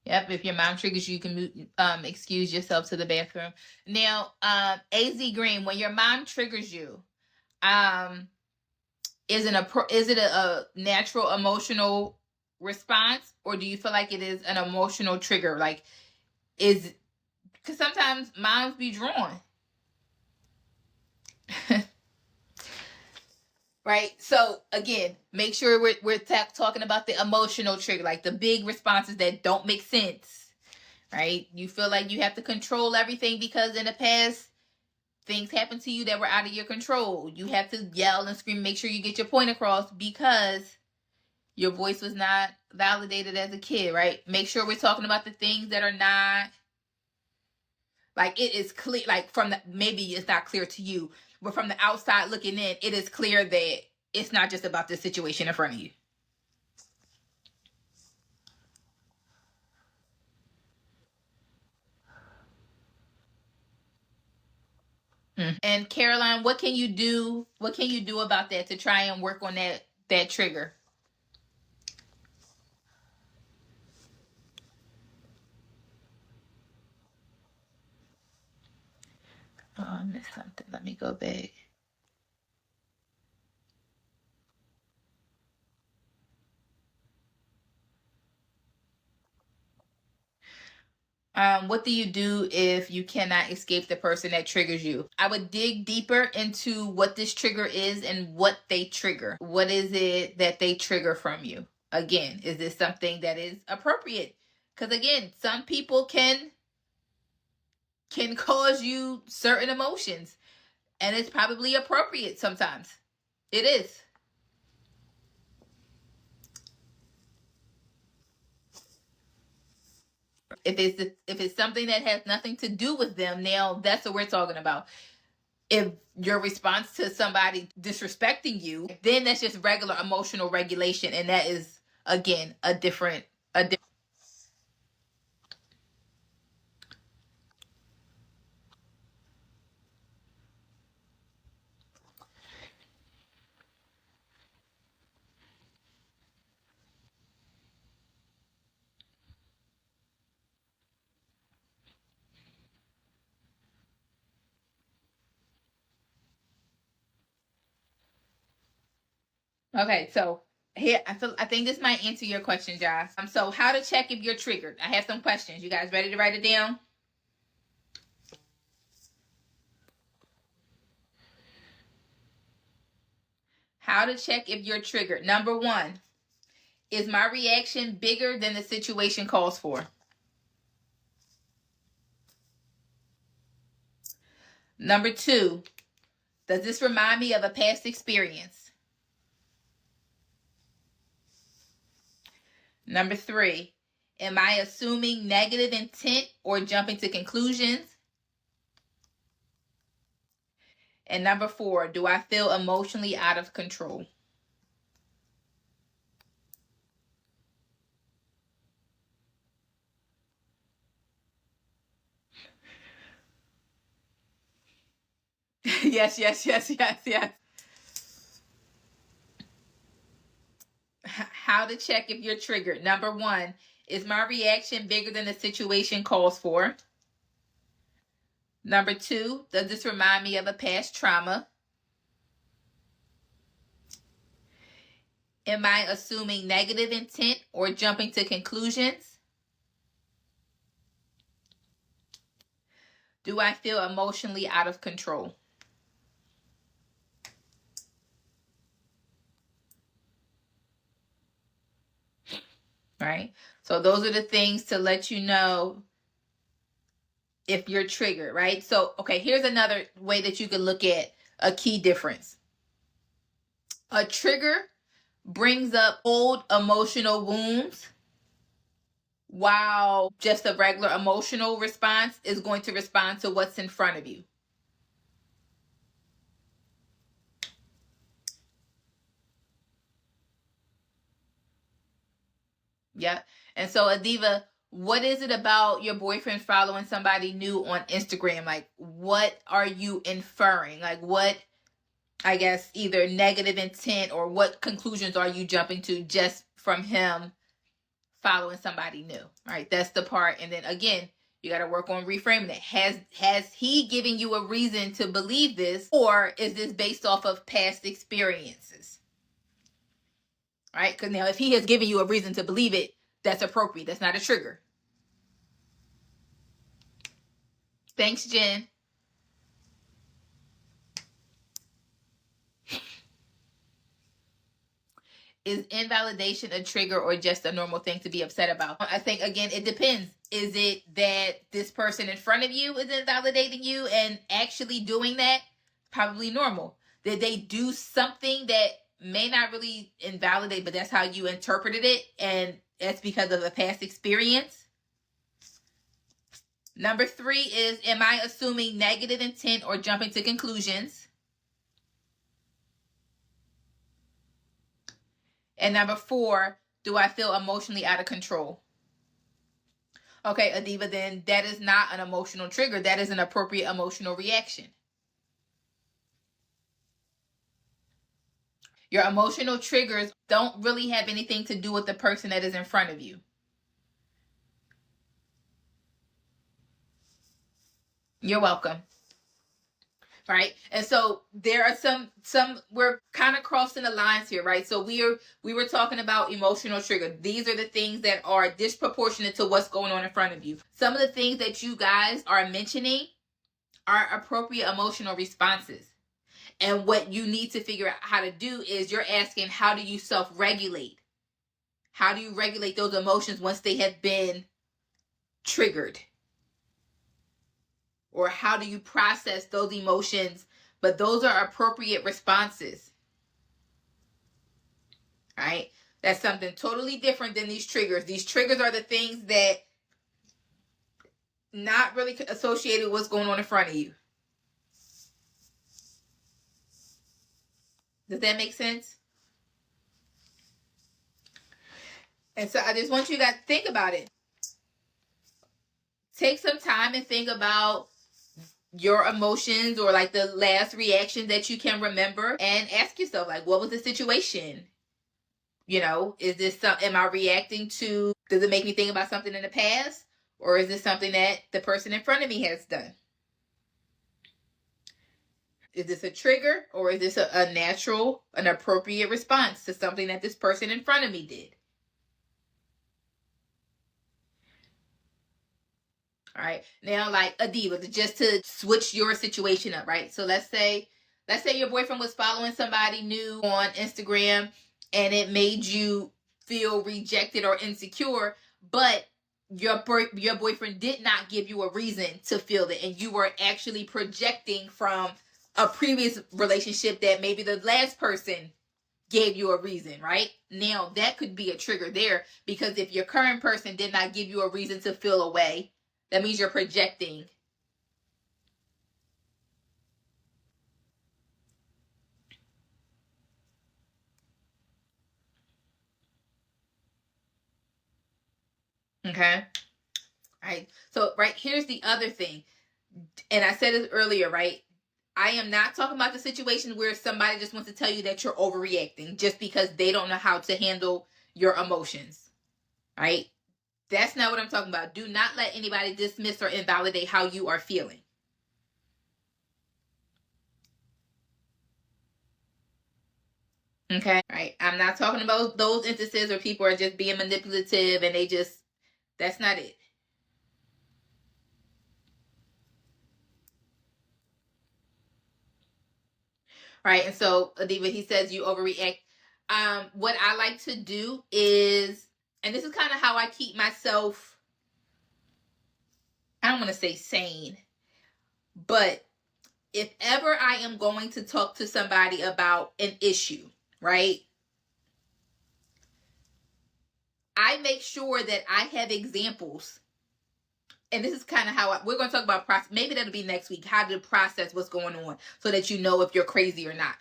Speaker 1: Yep, if your mom triggers you, you can excuse yourself to the bathroom. Now, AZ Green, when your mom triggers you, is it a natural emotional response, or do you feel like it is an emotional trigger? Like, because sometimes moms be drawn. Right? So again, make sure we're talking about the emotional trigger, like the big responses that don't make sense. Right? You feel like you have to control everything because in the past things happened to you that were out of your control. You have to yell and scream, make sure you get your point across because your voice was not validated as a kid, right? Make sure we're talking about the things that are not, like, it is clear, like maybe it's not clear to you, but from the outside looking in, it is clear that it's not just about the situation in front of you. And Caroline, what can you do? What can you do about that to try and work on that trigger? Oh, I missed something. Let me go back. What do you do if you cannot escape the person that triggers you? I would dig deeper into what this trigger is and what they trigger. What is it that they trigger from you? Again, is this something that is appropriate? Because again, some people can cause you certain emotions, and it's probably appropriate sometimes. It is. If it's something that has nothing to do with them, now that's what we're talking about. If your response to somebody disrespecting you, then that's just regular emotional regulation, and that is again a different. Okay, so here I think this might answer your question, Josh. So how to check if you're triggered? I have some questions. You guys ready to write it down? How to check if you're triggered. Number 1, is my reaction bigger than the situation calls for? Number 2, does this remind me of a past experience? Number 3, Am I assuming negative intent or jumping to conclusions? And number 4, do I feel emotionally out of control? Yes. How to check if you're triggered. Number 1, is my reaction bigger than the situation calls for? Number 2, does this remind me of a past trauma? Am I assuming negative intent or jumping to conclusions? Do I feel emotionally out of control? Right? So those are the things to let you know if you're triggered, right? So, okay, here's another way that you can look at a key difference. A trigger brings up old emotional wounds, while just a regular emotional response is going to respond to what's in front of you. Yeah. And so, Adiva, what is it about your boyfriend following somebody new on Instagram? Like, what are you inferring? Like, what, I guess, either negative intent or what conclusions are you jumping to just from him following somebody new? All right. That's the part. And then again, you got to work on reframing it. Has he given you a reason to believe this, or is this based off of past experiences? Right? Because now if he has given you a reason to believe it, that's appropriate. That's not a trigger. Thanks, Jen. Is invalidation a trigger or just a normal thing to be upset about? I think, again, it depends. Is it that this person in front of you is invalidating you and actually doing that? Probably normal. Did they do something that may not really invalidate, but that's how you interpreted it, and that's because of a past experience? Number 3 is, am I assuming negative intent or jumping to conclusions? And number 4, do I feel emotionally out of control? Okay, Adiva, then that is not an emotional trigger. That is an appropriate emotional reaction. Your emotional triggers don't really have anything to do with the person that is in front of you. You're welcome. Right? And so there are some we're kind of crossing the lines here, right? So we were talking about emotional trigger. These are the things that are disproportionate to what's going on in front of you. Some of the things that you guys are mentioning are appropriate emotional responses. And what you need to figure out how to do is you're asking, how do you self-regulate? How do you regulate those emotions once they have been triggered? Or how do you process those emotions? But those are appropriate responses. Right? That's something totally different than these triggers. These triggers are the things that not really associated with what's going on in front of you. Does that make sense? And so I just want you guys to think about it. Take some time and think about your emotions, or like the last reaction that you can remember, and ask yourself, like, what was the situation? You know, is this am I reacting to, does it make me think about something in the past, or is this something that the person in front of me has done? Is this a trigger, or is this a natural, an appropriate response to something that this person in front of me did? All right. Now, like, Adiva, just to switch your situation up, right? So let's say your boyfriend was following somebody new on Instagram and it made you feel rejected or insecure, but your boyfriend did not give you a reason to feel that, and you were actually projecting from a previous relationship that maybe the last person gave you a reason, right? Now that could be a trigger there, because if your current person did not give you a reason to feel away, that means you're projecting. Okay. All right. So, right, here's the other thing. And I said it earlier, right? I am not talking about the situation where somebody just wants to tell you that you're overreacting just because they don't know how to handle your emotions, right? That's not what I'm talking about. Do not let anybody dismiss or invalidate how you are feeling. Okay? Right? I'm not talking about those instances where people are just being manipulative and that's not it. Right? And so, Adiva, he says you overreact. What I like to do is, and this is kind of how I keep myself, I don't want to say sane, but if ever I am going to talk to somebody about an issue, right? I make sure that I have examples. And this is kind of how we're going to talk about process. Maybe that'll be next week, how to process what's going on so that you know if you're crazy or not.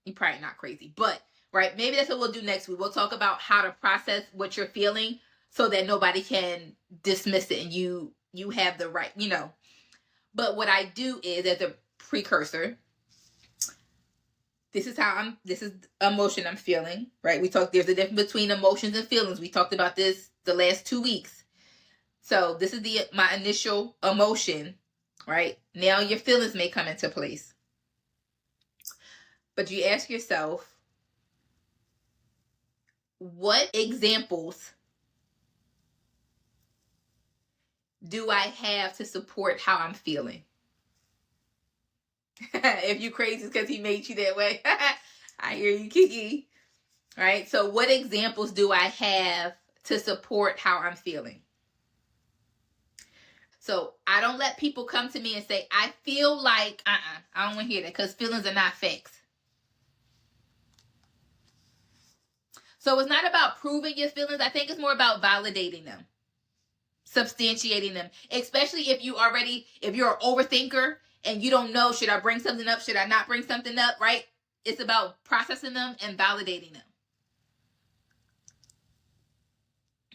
Speaker 1: You're probably not crazy, but right, maybe that's what we'll do next week. We'll talk about how to process what you're feeling so that nobody can dismiss it and you have the right, But what I do is, as a precursor, this is emotion I'm feeling, right? There's a difference between emotions and feelings. We talked about this the last 2 weeks. So this is my initial emotion, right? Now your feelings may come into place. But you ask yourself, what examples do I have to support how I'm feeling? If you crazy, it's because he made you that way. I hear you, Kiki. All right. So what examples do I have to support how I'm feeling? So I don't let people come to me and say, I feel like, I don't want to hear that, because feelings are not facts. So it's not about proving your feelings. I think it's more about validating them, substantiating them, especially if you're an overthinker and you don't know, should I bring something up? Should I not bring something up? Right? It's about processing them and validating them.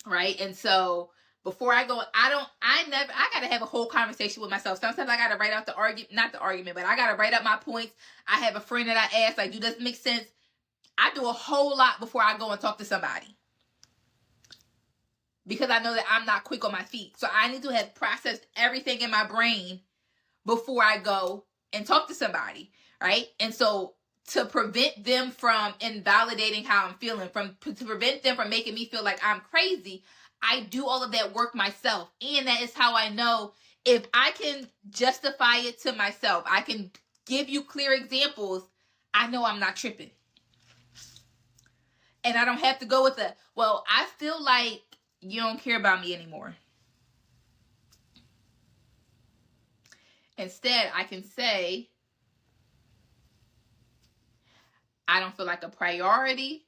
Speaker 1: Right? And so before I go, I gotta have a whole conversation with myself. Sometimes I gotta write out not the argument, but I gotta write out my points. I have a friend that I ask, like, do this make sense? I do a whole lot before I go and talk to somebody, because I know that I'm not quick on my feet. So I need to have processed everything in my brain before I go and talk to somebody, right? And so to prevent them from invalidating how I'm feeling, to prevent them from making me feel like I'm crazy, I do all of that work myself. And that is how I know, if I can justify it to myself, I can give you clear examples, I know I'm not tripping. And I don't have to go with I feel like you don't care about me anymore. Instead, I can say, I don't feel like a priority,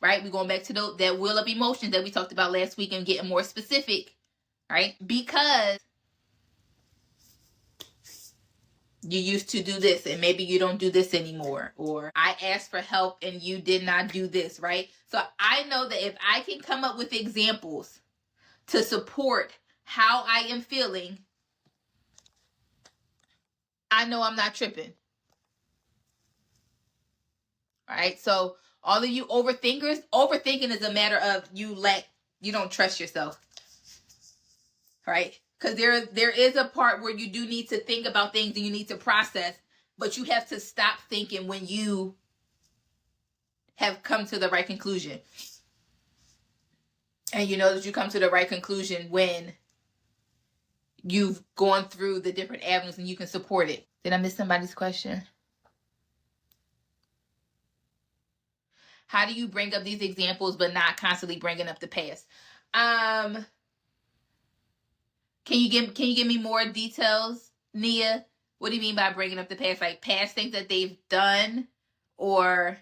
Speaker 1: right? We're going back to that wheel of emotions that we talked about last week and getting more specific, right? Because you used to do this and maybe you don't do this anymore, or I asked for help and you did not do this, right? So I know that if I can come up with examples to support how I am feeling, I know I'm not tripping. All right. So all of you overthinkers, overthinking is a matter of you don't trust yourself. All right. Because there is a part where you do need to think about things and you need to process, but you have to stop thinking when you have come to the right conclusion. And you know that you come to the right conclusion when you've gone through the different avenues and you can support it. Did I miss somebody's question? How do you bring up these examples but not constantly bringing up the past? Can you give me more details, Nia? What do you mean by bringing up the past? Like past things that they've done, or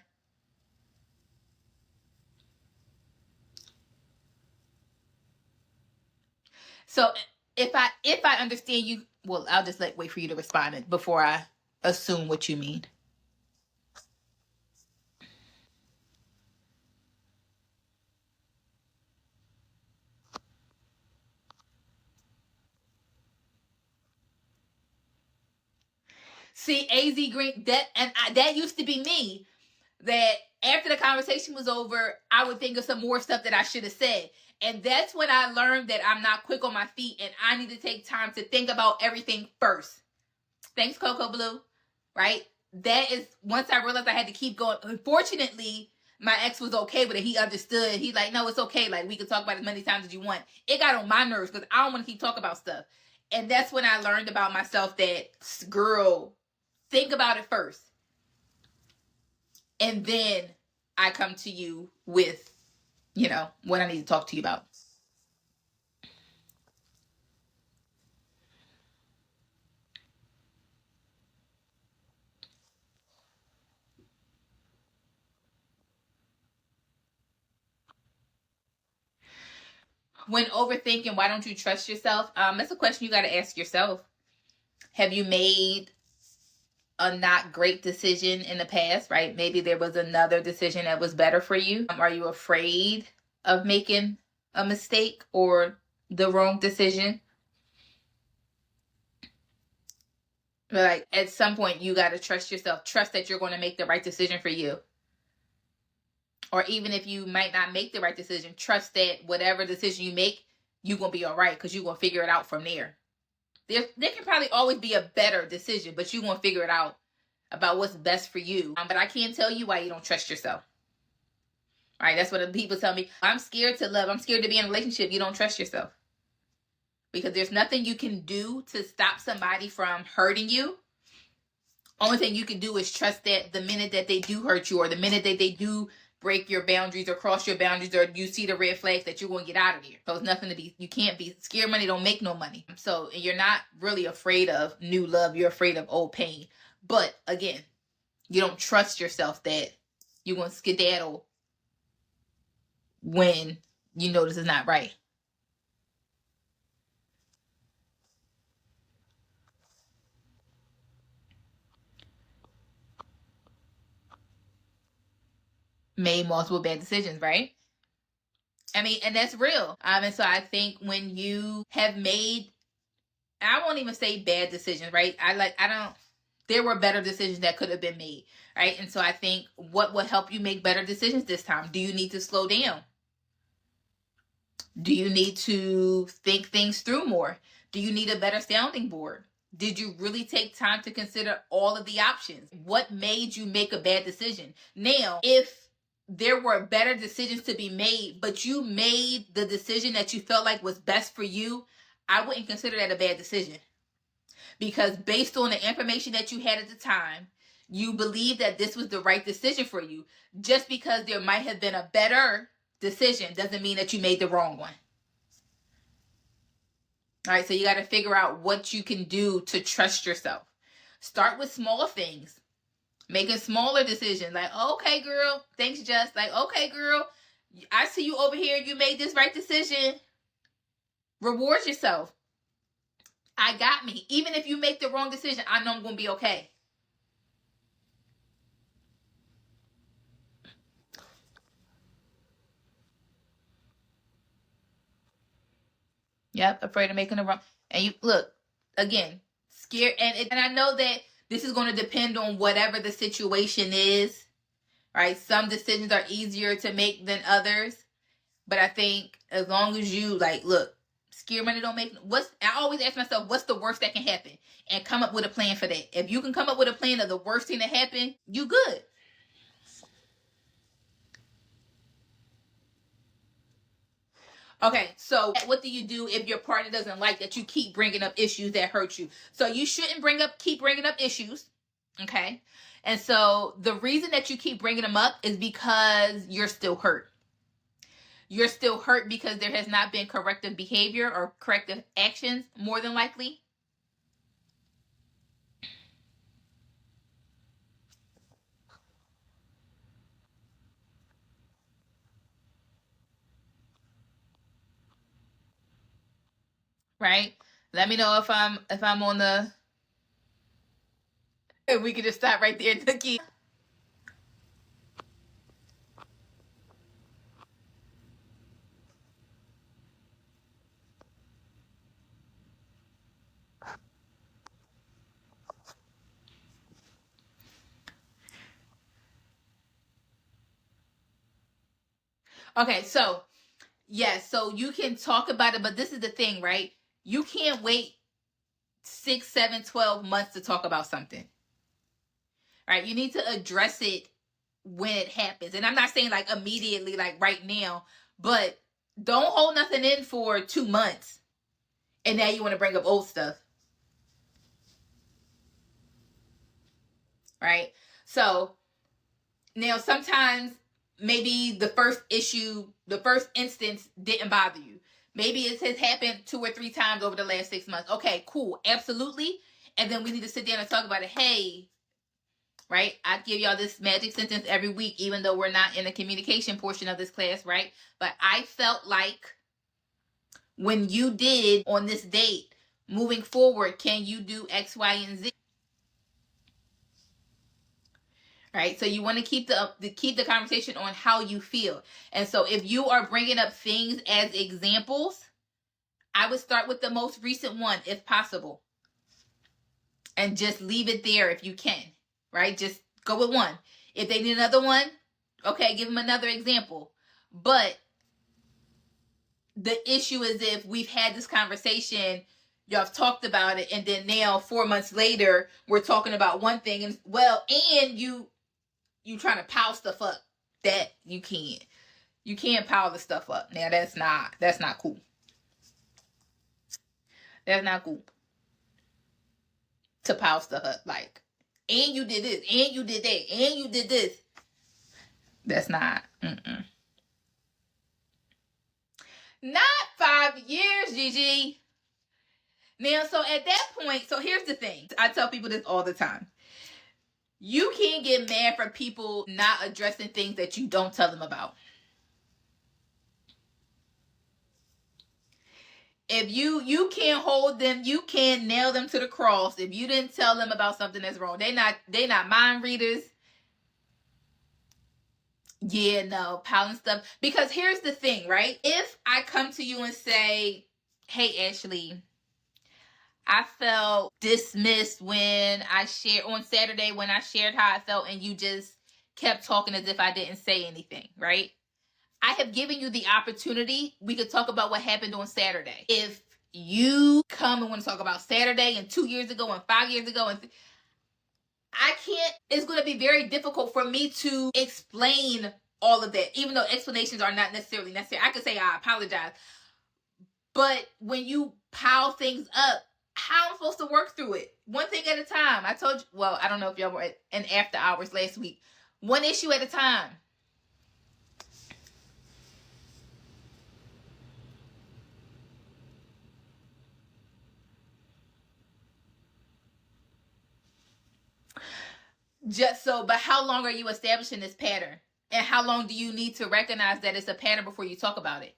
Speaker 1: So if I understand you, well, I'll just wait for you to respond before I assume what you mean. See, AZ Green, that used to be me. That after the conversation was over, I would think of some more stuff that I should have said. And that's when I learned that I'm not quick on my feet and I need to take time to think about everything first. Thanks, Coco Blue. Right? That is, once I realized I had to keep going. Unfortunately, my ex was okay with it. He understood. He's like, no, it's okay. Like, we can talk about it as many times as you want. It got on my nerves because I don't want to keep talking about stuff. And that's when I learned about myself that, girl, think about it first. And then I come to you with, what I need to talk to you about. When overthinking, why don't you trust yourself? That's a question you got to ask yourself. Have you made a not great decision in the past, right? Maybe there was another decision that was better for you. Are you afraid of making a mistake or the wrong decision? Like, at some point, you got to trust yourself. Trust that you're going to make the right decision for you. Or even if you might not make the right decision, trust that whatever decision you make, you're going to be all right because you're going to figure it out from there. There can probably always be a better decision, but you're going to figure it out about what's best for you. But I can't tell you why you don't trust yourself. All right, that's what the people tell me. I'm scared to love. I'm scared to be in a relationship. You don't trust yourself. Because there's nothing you can do to stop somebody from hurting you. Only thing you can do is trust that the minute that they do hurt you or the minute that they do break your boundaries or cross your boundaries or you see the red flags, that you're going to get out of here. So it's nothing to be, you can't be scared. Money don't make no money. So you're not really afraid of new love. You're afraid of old pain. But again, you don't trust yourself that you're going to skedaddle when you know this is not right. Made multiple bad decisions, right? I mean, and that's real. And so I think when you have made, I won't even say bad decisions, right? There were better decisions that could have been made, right? And so I think what will help you make better decisions this time? Do you need to slow down? Do you need to think things through more? Do you need a better sounding board? Did you really take time to consider all of the options? What made you make a bad decision? Now, if there were better decisions to be made, but you made the decision that you felt like was best for you, I wouldn't consider that a bad decision. Because based on the information that you had at the time, you believe that this was the right decision for you. Just because there might have been a better decision doesn't mean that you made the wrong one. All right, so you got to figure out what you can do to trust yourself. Start with small things. Making smaller decisions. Like, okay, girl, thanks, Jess. Like, okay, girl, I see you over here. You made this right decision. Reward yourself. I got me. Even if you make the wrong decision, I know I'm going to be okay. Yep, afraid of making the wrong. And you look again, scared, and I know that this is going to depend on whatever the situation is, right? Some decisions are easier to make than others, but I think as long as you look, scared money don't make. I always ask myself, what's the worst that can happen, and come up with a plan for that. If you can come up with a plan of the worst thing that happened, you good. Okay, so what do you do if your partner doesn't like that you keep bringing up issues that hurt you? So you shouldn't keep bringing up issues, okay? And so the reason that you keep bringing them up is because you're still hurt. You're still hurt because there has not been corrective behavior or corrective actions, more than likely. right? Let me know if I'm on the. We could just stop right there, Nikki. Okay, so yes, so you can talk about it, but this is the thing, right? You can't wait 6, 7, 12 months to talk about something, right? You need to address it when it happens. And I'm not saying like immediately, like right now, but don't hold nothing in for 2 months and now you want to bring up old stuff, right? So now sometimes maybe the first instance didn't bother you. Maybe it has happened 2 or 3 times over the last 6 months. Okay, cool, absolutely. And then we need to sit down and talk about it. Hey, right? I give y'all this magic sentence every week, even though we're not in the communication portion of this class, right? But I felt like when you did on this date, moving forward, can you do X, Y, and Z? Right? So you want to keep the conversation on how you feel. And so if you are bringing up things as examples, I would start with the most recent one if possible. And just leave it there if you can, right? Just go with one. If they need another one, okay, give them another example. But the issue is if we've had this conversation, y'all have talked about it, and then now 4 months later, we're talking about one thing, and well, and you trying to pile stuff up that you can't. You can't pile the stuff up. Now that's not cool. That's not cool. To pile stuff up like, and you did this, and you did that, and you did this. That's not. Not 5 years, Gigi. Now, so at that point, so here's the thing. I tell people this all the time. You can't get mad for people not addressing things that you don't tell them about. If you can't hold them, you can't nail them to the cross if you didn't tell them about something that's wrong. They not mind readers. Yeah, no, piling stuff. Because here's the thing, right? If I come to you and say, hey, Ashley, I felt dismissed when I shared on Saturday when I shared how I felt and you just kept talking as if I didn't say anything, right? I have given you the opportunity. We could talk about what happened on Saturday. If you come and want to talk about Saturday and 2 years ago and 5 years ago, and I can't, it's going to be very difficult for me to explain all of that, even though explanations are not necessarily necessary. I could say I apologize. But when you pile things up, how am I supposed to work through it? One thing at a time. I told you, well, I don't know if y'all were in after hours last week. One issue at a time. Just so, but how long are you establishing this pattern? And how long do you need to recognize that it's a pattern before you talk about it?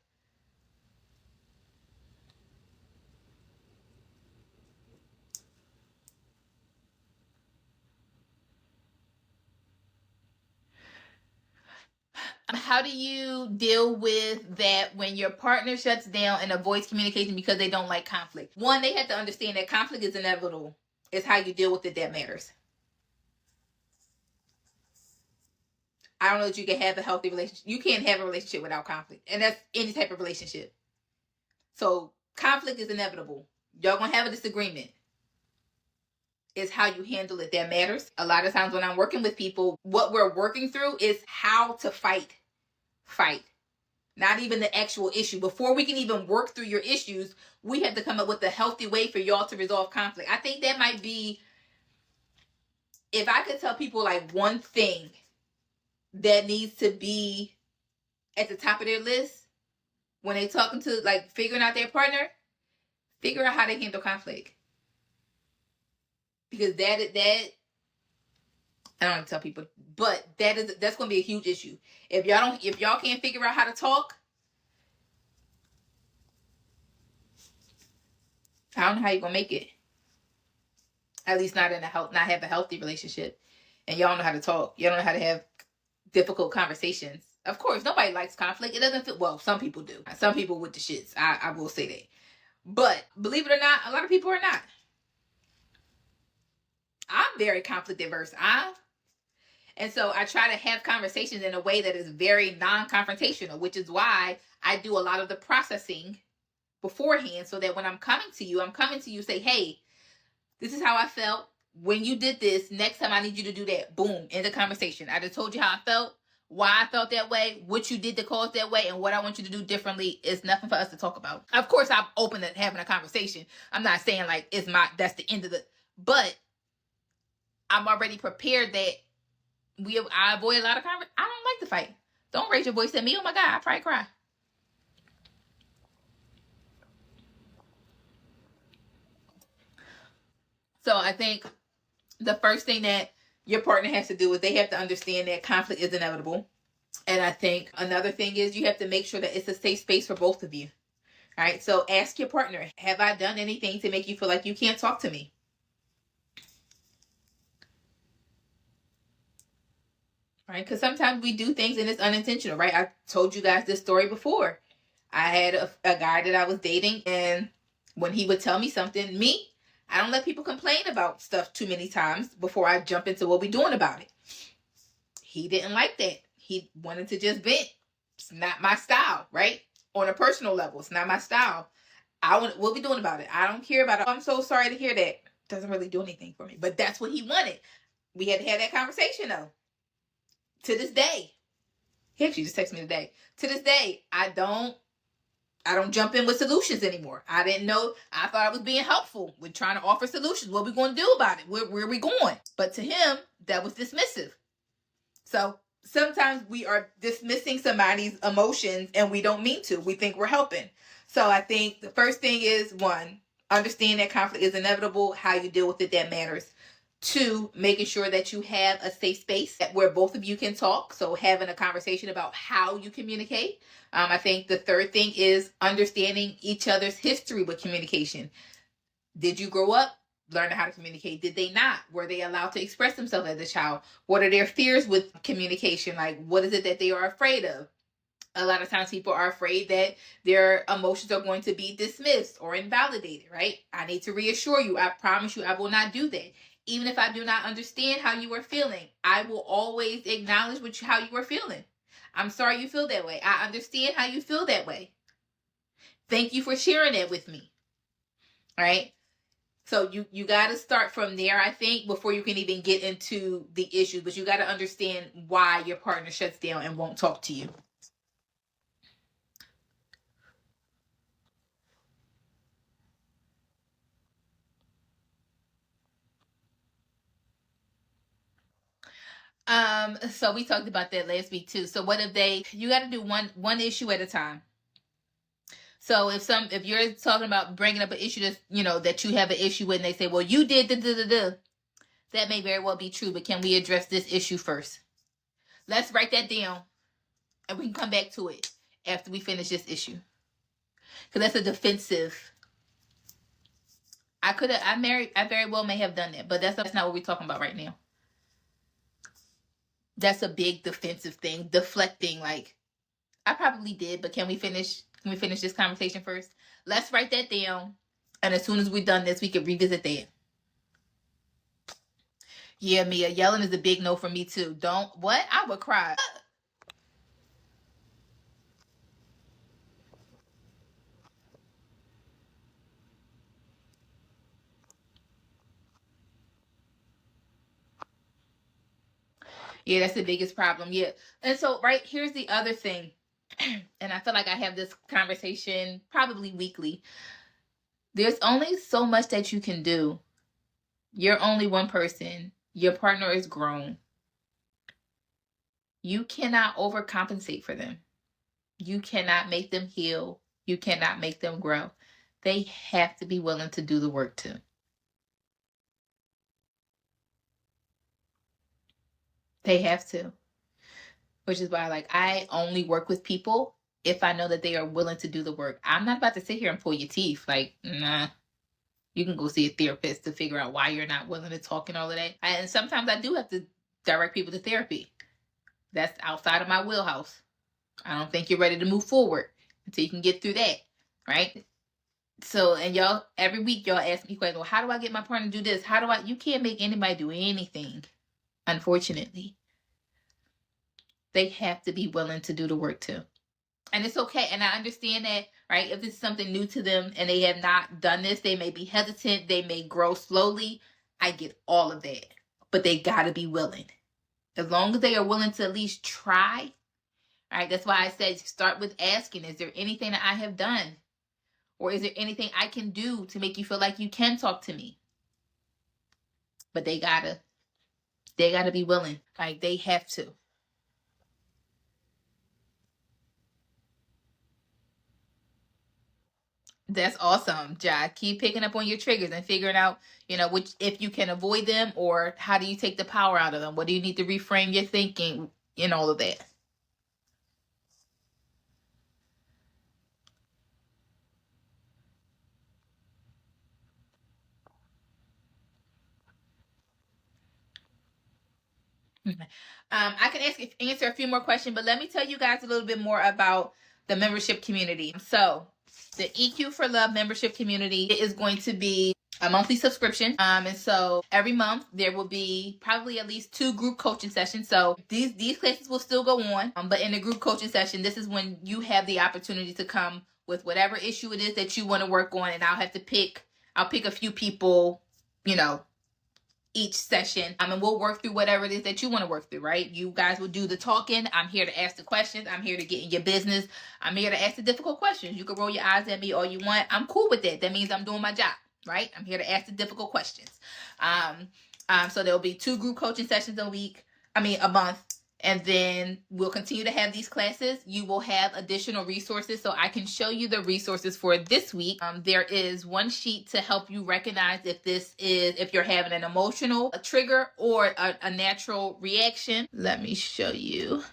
Speaker 1: How do you deal with that when your partner shuts down and avoids communication because they don't like conflict? One, they have to understand that conflict is inevitable. It's how you deal with it that matters. I don't know that you can have a healthy relationship. You can't have a relationship without conflict. And that's any type of relationship. So conflict is inevitable. Y'all gonna have a disagreement. It's how you handle it that matters. A lot of times when I'm working with people, what we're working through is how to fight. Not even the actual issue. Before we can even work through your issues, we have to come up with a healthy way for y'all to resolve conflict. I think that might be, if I could tell people like one thing that needs to be at the top of their list when they talking to, like, figuring out their partner, figure out how they handle conflict. Because that I don't want to tell people, but that's going to be a huge issue. If y'all can't figure out how to talk, I don't know how you're gonna make it. At least not not have a healthy relationship. And y'all know how to talk. Y'all know how to have difficult conversations. Of course, nobody likes conflict. It doesn't feel well. Some people do. Some people with the shits. I will say that. But believe it or not, a lot of people are not. I'm very conflict averse. And so I try to have conversations in a way that is very non-confrontational, which is why I do a lot of the processing beforehand, so that when I'm coming to you, say, hey, this is how I felt when you did this. Next time I need you to do that. Boom, end the conversation. I just told you how I felt, why I felt that way, what you did to cause that way, and what I want you to do differently. Is nothing for us to talk about. Of course, I'm open to having a conversation. I'm not saying like that's the end of the, but I'm already prepared that I avoid a lot of conversations. I don't like to fight. Don't raise your voice at me. Oh my God, I probably cry. So I think the first thing that your partner has to do is they have to understand that conflict is inevitable. And I think another thing is you have to make sure that it's a safe space for both of you. All right. So ask your partner, have I done anything to make you feel like you can't talk to me? Right? Because sometimes we do things and it's unintentional, right? I told you guys this story before. I had a guy that I was dating, and when he would tell me something, I don't let people complain about stuff too many times before I jump into what we're doing about it. He didn't like that. He wanted to just vent. It's not my style, right? On a personal level, it's not my style. What we doing about it? I don't care about it. I'm so sorry to hear that. Doesn't really do anything for me. But that's what he wanted. We had to have that conversation though. To this day. He actually just texted me today. To this day, I don't jump in with solutions anymore. I didn't know. I thought I was being helpful with trying to offer solutions. What are we going to do about it? Where are we going? But to him, that was dismissive. So sometimes we are dismissing somebody's emotions and we don't mean to. We think we're helping. So I think the first thing is, one, understand that conflict is inevitable. How you deal with it, that matters. Two, making sure that you have a safe space where both of you can talk. So having a conversation about how you communicate. I think the third thing is understanding each other's history with communication. Did you grow up learning how to communicate? Did they not? Were they allowed to express themselves as a child? What are their fears with communication? Like, what is it that they are afraid of? A lot of times people are afraid that their emotions are going to be dismissed or invalidated, right? I need to reassure you. I promise you I will not do that. Even if I do not understand how you are feeling, I will always acknowledge how you are feeling. I'm sorry you feel that way. I understand how you feel that way. Thank you for sharing that with me. All right? So you got to start from there, I think, before you can even get into the issue. But you got to understand why your partner shuts down and won't talk to you. So we talked about that last week too. So what if you got to do one issue at a time. So if you're talking about bringing up an issue that you have an issue with, and they say, well, you did that may very well be true, but can we address this issue first? Let's write that down, and we can come back to it after we finish this issue. Because that's a defensive. I very well may have done that, but that's not what we're talking about right now. That's a big defensive thing, deflecting. Like, I probably did, but can we finish this conversation first? Let's write that down, and as soon as we're done this, we can revisit that. Yeah, Mia, yelling is a big no for me too. I would cry. Yeah, that's the biggest problem. Yeah. And so, right, here's the other thing. And I feel like I have this conversation probably weekly. There's only so much that you can do. You're only one person. Your partner is grown. You cannot overcompensate for them. You cannot make them heal. You cannot make them grow. They have to be willing to do the work too. They have to. Which is why, I only work with people if I know that they are willing to do the work. I'm not about to sit here and pull your teeth. Nah. You can go see a therapist to figure out why you're not willing to talk and all of that. And sometimes I do have to direct people to therapy. That's outside of my wheelhouse. I don't think you're ready to move forward until you can get through that, right? So, and y'all, every week y'all ask me questions. Well, how do I get my partner to do this? You can't make anybody do anything, unfortunately. They have to be willing to do the work too. And it's okay. And I understand that, right? If it's something new to them and they have not done this, they may be hesitant. They may grow slowly. I get all of that. But they got to be willing. As long as they are willing to at least try, right? That's why I said start with asking, is there anything that I have done? Or is there anything I can do to make you feel like you can talk to me? But they gotta be willing. Like, they have to. That's awesome, Jai. Keep picking up on your triggers and figuring out, which, if you can avoid them, or how do you take the power out of them? What do you need to reframe your thinking and all of that? I can answer a few more questions, but let me tell you guys a little bit more about the membership community. So the EQ for Love membership community is going to be a monthly subscription. And so every month there will be probably at least 2 group coaching sessions. So these classes will still go on. But in the group coaching session, this is when you have the opportunity to come with whatever issue it is that you want to work on. And I'll pick a few people, each session, and we'll work through whatever it is that you want to work through, right? You guys will do the talking. I'm here to ask the questions. I'm here to get in your business. I'm here to ask the difficult questions. You can roll your eyes at me all you want. I'm cool with that. That means I'm doing my job, right? I'm here to ask the difficult questions. So there'll be 2 group coaching sessions a month. And then we'll continue to have these classes. You will have additional resources. So I can show you the resources for this week. There is one sheet to help you recognize if you're having an emotional trigger or a natural reaction. Let me show you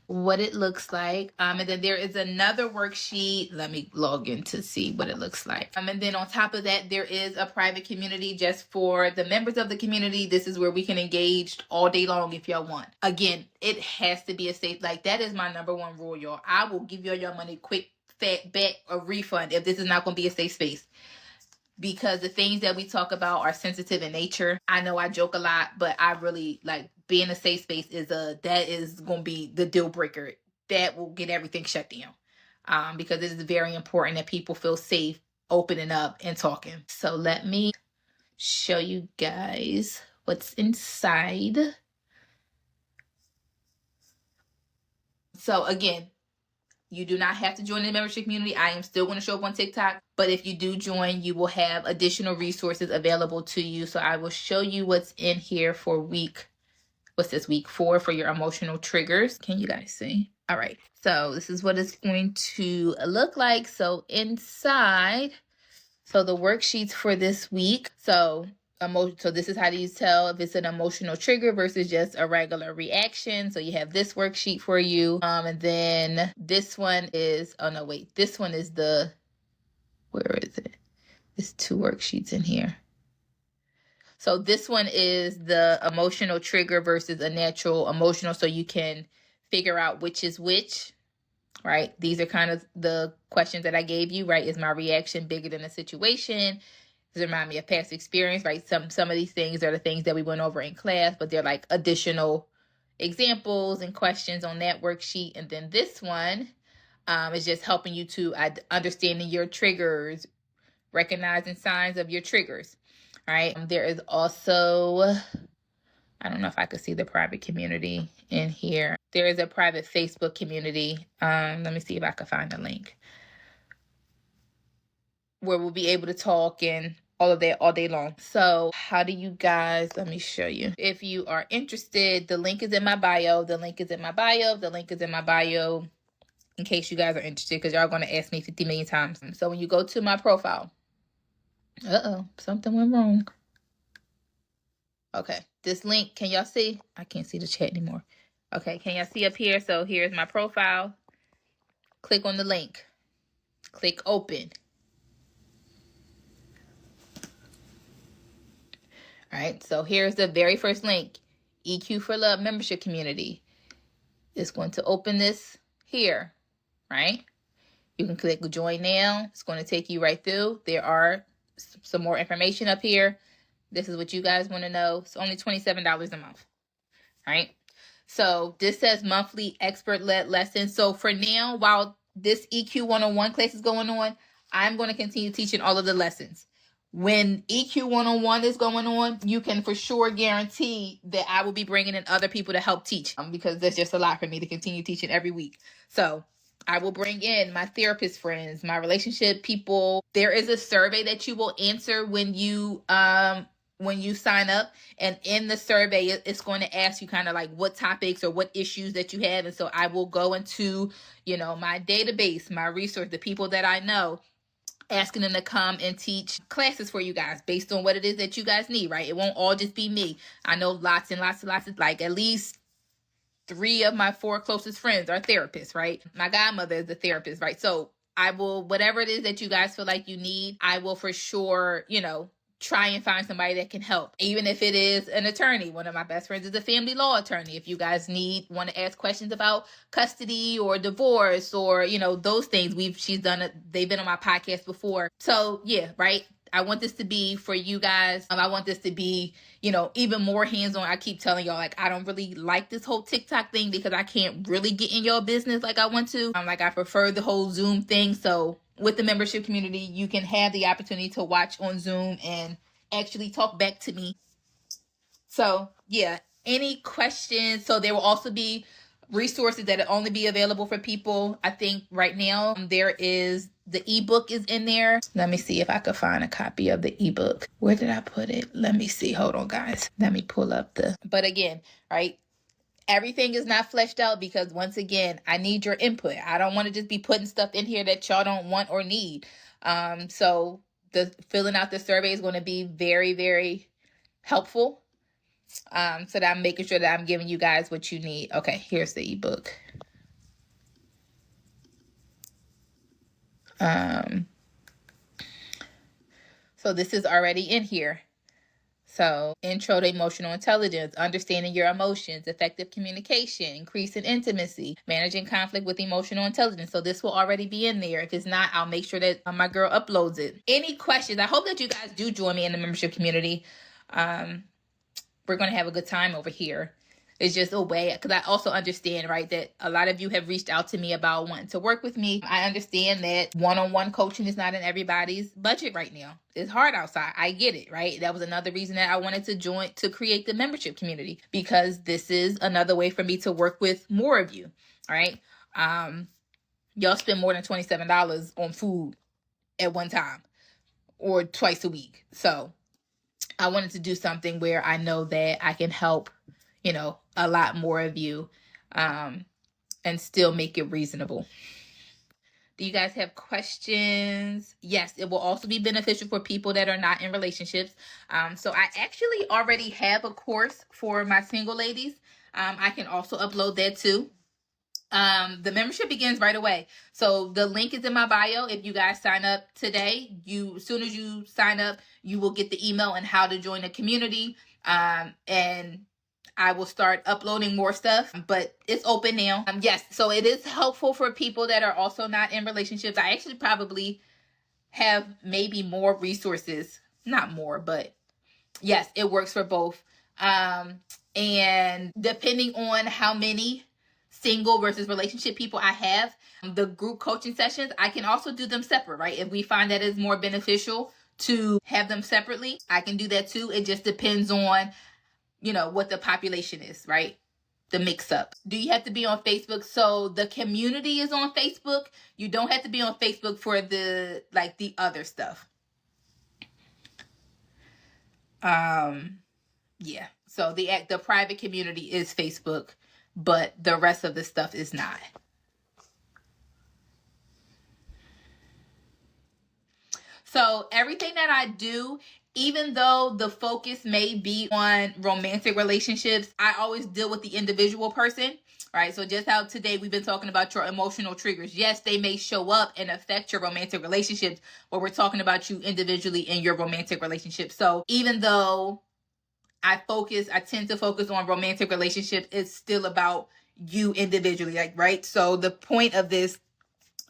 Speaker 1: what it looks like. And then there is another worksheet. Let me log in to see what it looks like. And then on top of that, there is a private community just for the members of the community. This is where we can engage all day long if y'all want. Again, it has to be a safe, that is my number one rule, y'all. I will give y'all your money quick, fat, back, or refund if this is not going to be a safe space. Because the things that we talk about are sensitive in nature. I know I joke a lot, but I really being a safe space that is going to be the deal breaker. That will get everything shut down. Because it is very important that people feel safe opening up and talking. So let me show you guys what's inside. So again, you do not have to join the membership community. I am still going to show up on TikTok. But if you do join, you will have additional resources available to you. So I will show you what's in here for week 4 for your emotional triggers. Can you guys see? All right. So this is what it's going to look like. So inside, the worksheets for this week. So this is how do you tell if it's an emotional trigger versus just a regular reaction. So you have this worksheet for you. And then this one is, this one is where is it? There's 2 worksheets in here. So this one is the emotional trigger versus a natural emotional, so you can figure out which is which, right? These are kind of the questions that I gave you, right? Is my reaction bigger than the situation? Does it remind me of past experience, right? Some of these things are the things that we went over in class, but they're additional examples and questions on that worksheet. And then this one is just helping you to understanding your triggers, recognizing signs of your triggers, right? There is also, I don't know if I could see the private community in here. There is a private Facebook community. Let me see if I can find a link where we'll be able to talk and all of that all day long. So how do you guys, let me show you. If you are interested, the link is in my bio. The link is in my bio. The link is in my bio in case you guys are interested, because y'all going to ask me 50 million times. So when you go to my profile, something went wrong. Okay, this link, can y'all see? I can't see the chat anymore. Okay, can y'all see up here? So here's my profile. Click on the link. Click open. All right, so here's the very first link, EQ for Love membership community. It's going to open this here, right? You can click join now. It's going to take you right through. There are some more information up here. This is what you guys want to know. It's only $27 a month, right? So this says monthly expert-led lessons. So for now, while this EQ 101 class is going on, I'm going to continue teaching all of the lessons. When EQ 101 is going on, you can for sure guarantee that I will be bringing in other people to help teach, because there's just a lot for me to continue teaching every week. So I will bring in my therapist friends, my relationship people. There is a survey that you will answer when you sign up, and in the survey it's going to ask you kind of like what topics or what issues that you have. And so I will go into, my database, my resource, the people that I know, asking them to come and teach classes for you guys based on what it is that you guys need, right? It won't all just be me. I know lots and lots of, like at least 3 of my 4 closest friends are therapists, right? My godmother is a therapist, right? So I will, whatever it is that you guys feel like you need, I will for sure, try and find somebody that can help. Even if it is an attorney. One of my best friends is a family law attorney. If you guys want to ask questions about custody or divorce or, those things, they've been on my podcast before. So yeah, right? I want this to be for you guys. I want this to be, even more hands-on. I keep telling y'all, like, I don't really like this whole TikTok thing because I can't really get in your business like I want to. I prefer the whole Zoom thing. So with the membership community, you can have the opportunity to watch on Zoom and actually talk back to me. So yeah, any questions? So there will also be resources that will only be available for people. I think right now there is the ebook is in there. Let me see if I could find a copy of the ebook. Where did I put it? Let me see. Hold on, guys. Let me pull up but again, right? Everything is not fleshed out because once again, I need your input. I don't want to just be putting stuff in here that y'all don't want or need. So the filling out the survey is going to be very, very helpful. So that I'm making sure that I'm giving you guys what you need. Okay, here's the ebook. So this is already in here. So intro to emotional intelligence, understanding your emotions, effective communication, increasing intimacy, managing conflict with emotional intelligence. So this will already be in there. If it's not, I'll make sure that my girl uploads it. Any questions? I hope that you guys do join me in the membership community. We're going to have a good time over here. It's just a way, because I also understand, right, that a lot of you have reached out to me about wanting to work with me. I understand that one-on-one coaching is not in everybody's budget right now. It's hard outside. I get it, right? That was another reason that I wanted to create the membership community, because this is another way for me to work with more of you, all right? Y'all spend more than $27 on food at one time or twice a week. So I wanted to do something where I know that I can help, a lot more of you, and still make it reasonable. Do you guys have questions? Yes, it will also be beneficial for people that are not in relationships. So I actually already have a course for my single ladies. I can also upload that too. The membership begins right away. So the link is in my bio. If you guys sign up today, as soon as you sign up, you will get the email and how to join the community. And I will start uploading more stuff, but it's open now. Yes, so it is helpful for people that are also not in relationships. I actually probably have maybe more resources, not more, but yes, it works for both. And depending on how many single versus relationship people I have, the group coaching sessions, I can also do them separate, right? If we find that it's more beneficial to have them separately, I can do that too. It just depends on what the population is, right? The mix up. Do you have to be on Facebook? So the community is on Facebook. You don't have to be on Facebook for the other stuff. Yeah. So the private community is Facebook, but the rest of the stuff is not. So everything that I do, even though the focus may be on romantic relationships, I always deal with the individual person, right? So just how today we've been talking about your emotional triggers. Yes, they may show up and affect your romantic relationships, but we're talking about you individually in your romantic relationship. So even though I tend to focus on romantic relationships. It's still about you individually, like, right? So the point of this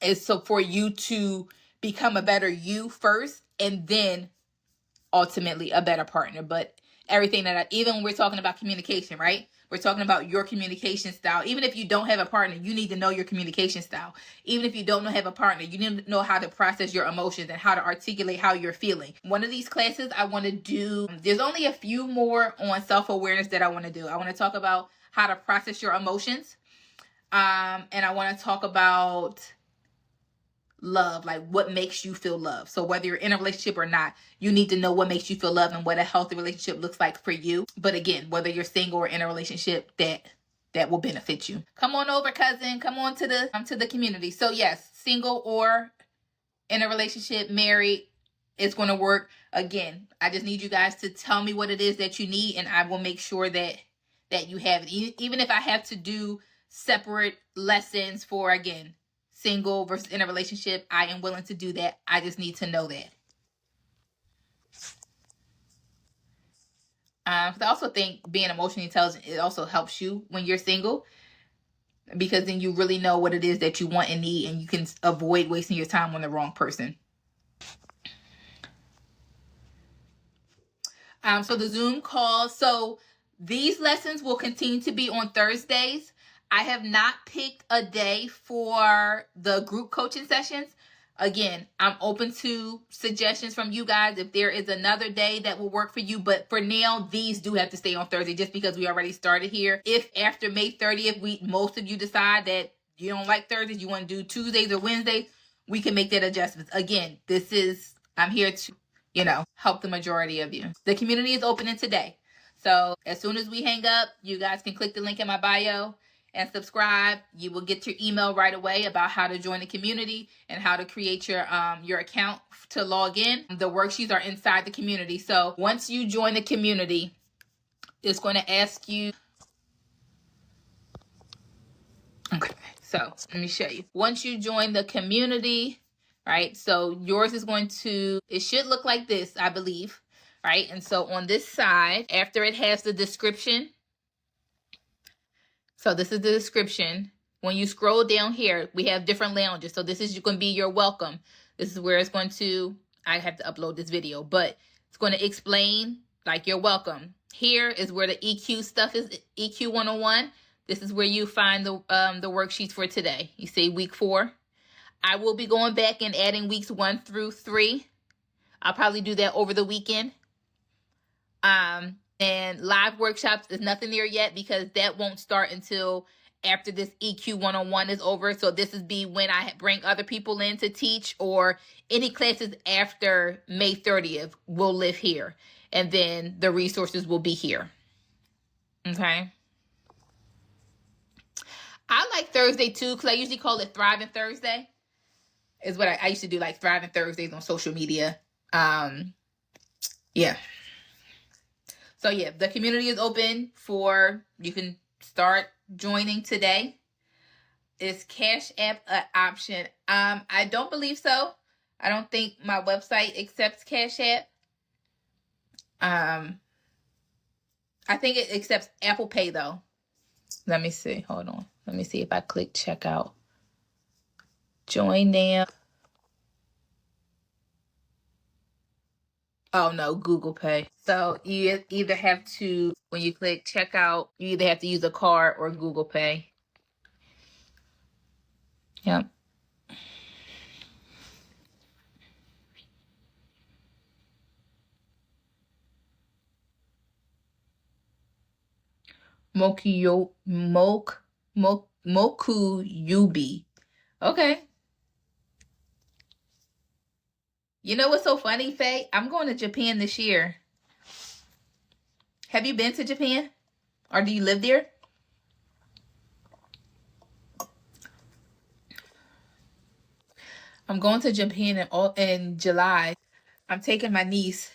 Speaker 1: is so for you to become a better you first, and then ultimately a better partner. But everything that even when we're talking about communication, right? We're talking about your communication style. Even if you don't have a partner, you need to know your communication style. Even if you don't have a partner, you need to know how to process your emotions and how to articulate how you're feeling. One of these classes I want to do, there's only a few more on self-awareness that I want to do. I want to talk about how to process your emotions. And I want to talk about love, like what makes you feel love. So whether you're in a relationship or not, you need to know what makes you feel love and what a healthy relationship looks like for you. But again, whether you're single or in a relationship, that will benefit you. Come on over, cousin. Come on to the community. So yes, single or in a relationship, married, it's going to work. Again, I just need you guys to tell me what it is that you need, and I will make sure that you have it. Even if I have to do separate lessons for, again, single versus in a relationship, I am willing to do that. I just need to know that. Because I also think being emotionally intelligent, it also helps you when you're single, because then you really know what it is that you want and need, and you can avoid wasting your time on the wrong person. So the Zoom call. So these lessons will continue to be on Thursdays. I have not picked a day for the group coaching sessions. Again, I'm open to suggestions from you guys if there is another day that will work for you. But for now, these do have to stay on Thursday just because we already started here. If after May 30th, most of you decide that you don't like Thursdays, you want to do Tuesdays or Wednesdays, we can make that adjustment. Again, I'm here to, help the majority of you. The community is opening today. So as soon as we hang up, you guys can click the link in my bio and subscribe. You will get your email right away about how to join the community and how to create your account to log in. The worksheets are inside the community. So once you join the community, it's going to ask you. Okay, so let me show you. Once you join the community, right? So yours is it should look like this, I believe, right? And so on this side, after it has the description, so this is the description. When you scroll down here, we have different lounges. So this is going to be your welcome. This is where I have to upload this video, but it's going to explain like your welcome. Here is where the EQ stuff is, EQ 101. This is where you find the worksheets for today. You see week 4. I will be going back and adding weeks 1 through 3. I'll probably do that over the weekend. And live workshops is nothing there yet because that won't start until after this EQ 101 is over. So this is when I bring other people in to teach, or any classes after May 30th will live here. And then the resources will be here. Okay. I like Thursday too, because I usually call it Thriving Thursday. Is what I used to do, like Thriving Thursdays on social media. Yeah. So yeah, the community is open you can start joining today. Is Cash App an option? I don't believe so. I don't think my website accepts Cash App. I think it accepts Apple Pay though. Let me see. Hold on. Let me see if I click checkout. Join now. Oh no, Google Pay. So you either have to, when you click checkout, you either have to use a card or Google Pay. Yep. Moku Yubi. Okay. You know what's so funny, Faye? I'm going to Japan this year. Have you been to Japan? Or do you live there? I'm going to Japan in July. I'm taking my niece.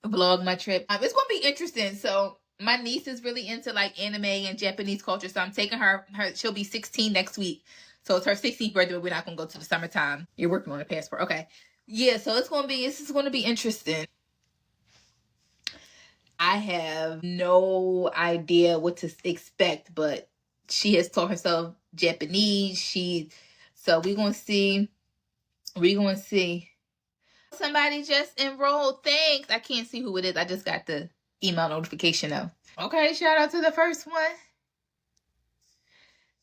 Speaker 1: Vlog my trip. It's going to be interesting. So my niece is really into like anime and Japanese culture. So I'm taking her. She'll be 16 next week. So it's her 16th birthday, but we're not going to go to the summertime. You're working on a passport. Okay. Yeah, so this is gonna be interesting. I have no idea what to expect, but she has taught herself Japanese. So we're gonna see. We're gonna see. Somebody just enrolled. Thanks. I can't see who it is. I just got the email notification though. Okay, shout out to the first one.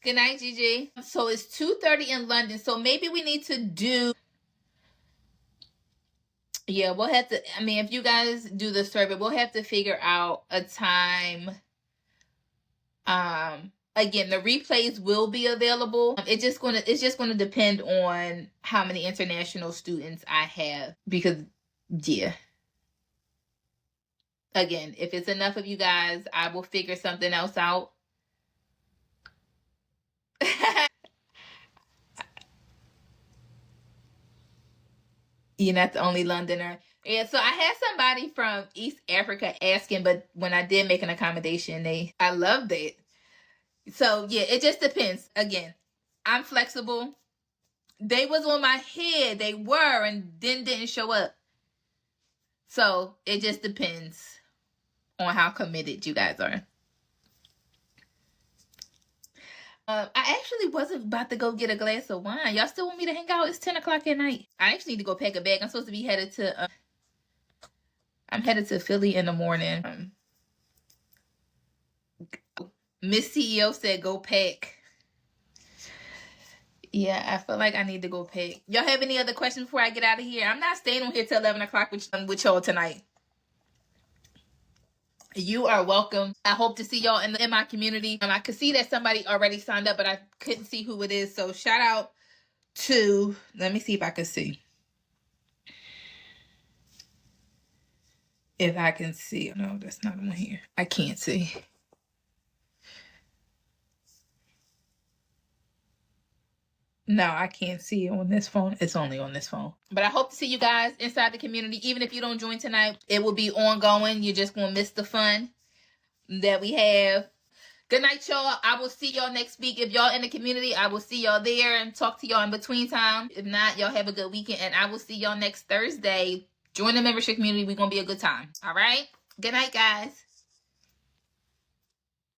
Speaker 1: Good night, Gigi. So it's 2:30 in London. So maybe we need to do. Yeah, we'll have to. I mean, if you guys do the survey, we'll have to figure out a time. Again, the replays will be available. It's just gonna depend on how many international students I have, because yeah. Again, if it's enough of you guys, I will figure something else out. You're not the only Londoner. Yeah, so I had somebody from East Africa asking, but when I did make an accommodation, I loved it. So yeah, it just depends. Again, I'm flexible. They was on my head. They were, and then didn't show up. So it just depends on how committed you guys are. I actually wasn't about to go get a glass of wine. Y'all still want me to hang out? It's 10 o'clock at night. I actually need to go pack a bag. I'm supposed to be headed to. I'm headed to Philly in the morning. Miss CEO said go pack. Yeah, I feel like I need to go pack. Y'all have any other questions before I get out of here? I'm not staying on here till 11 o'clock with y'all tonight. You are welcome. I hope to see y'all in my community. I could see that somebody already signed up, but I couldn't see who it is. So shout out to, let me see if I can see. If I can see. No, that's not on here. I can't see. No, I can't see it on this phone. It's only on this phone. But I hope to see you guys inside the community. Even if you don't join tonight, it will be ongoing. You're just going to miss the fun that we have. Good night, y'all. I will see y'all next week. If y'all in the community, I will see y'all there and talk to y'all in between time. If not, y'all have a good weekend. And I will see y'all next Thursday. Join the membership community. We're going to be a good time. All right? Good night, guys.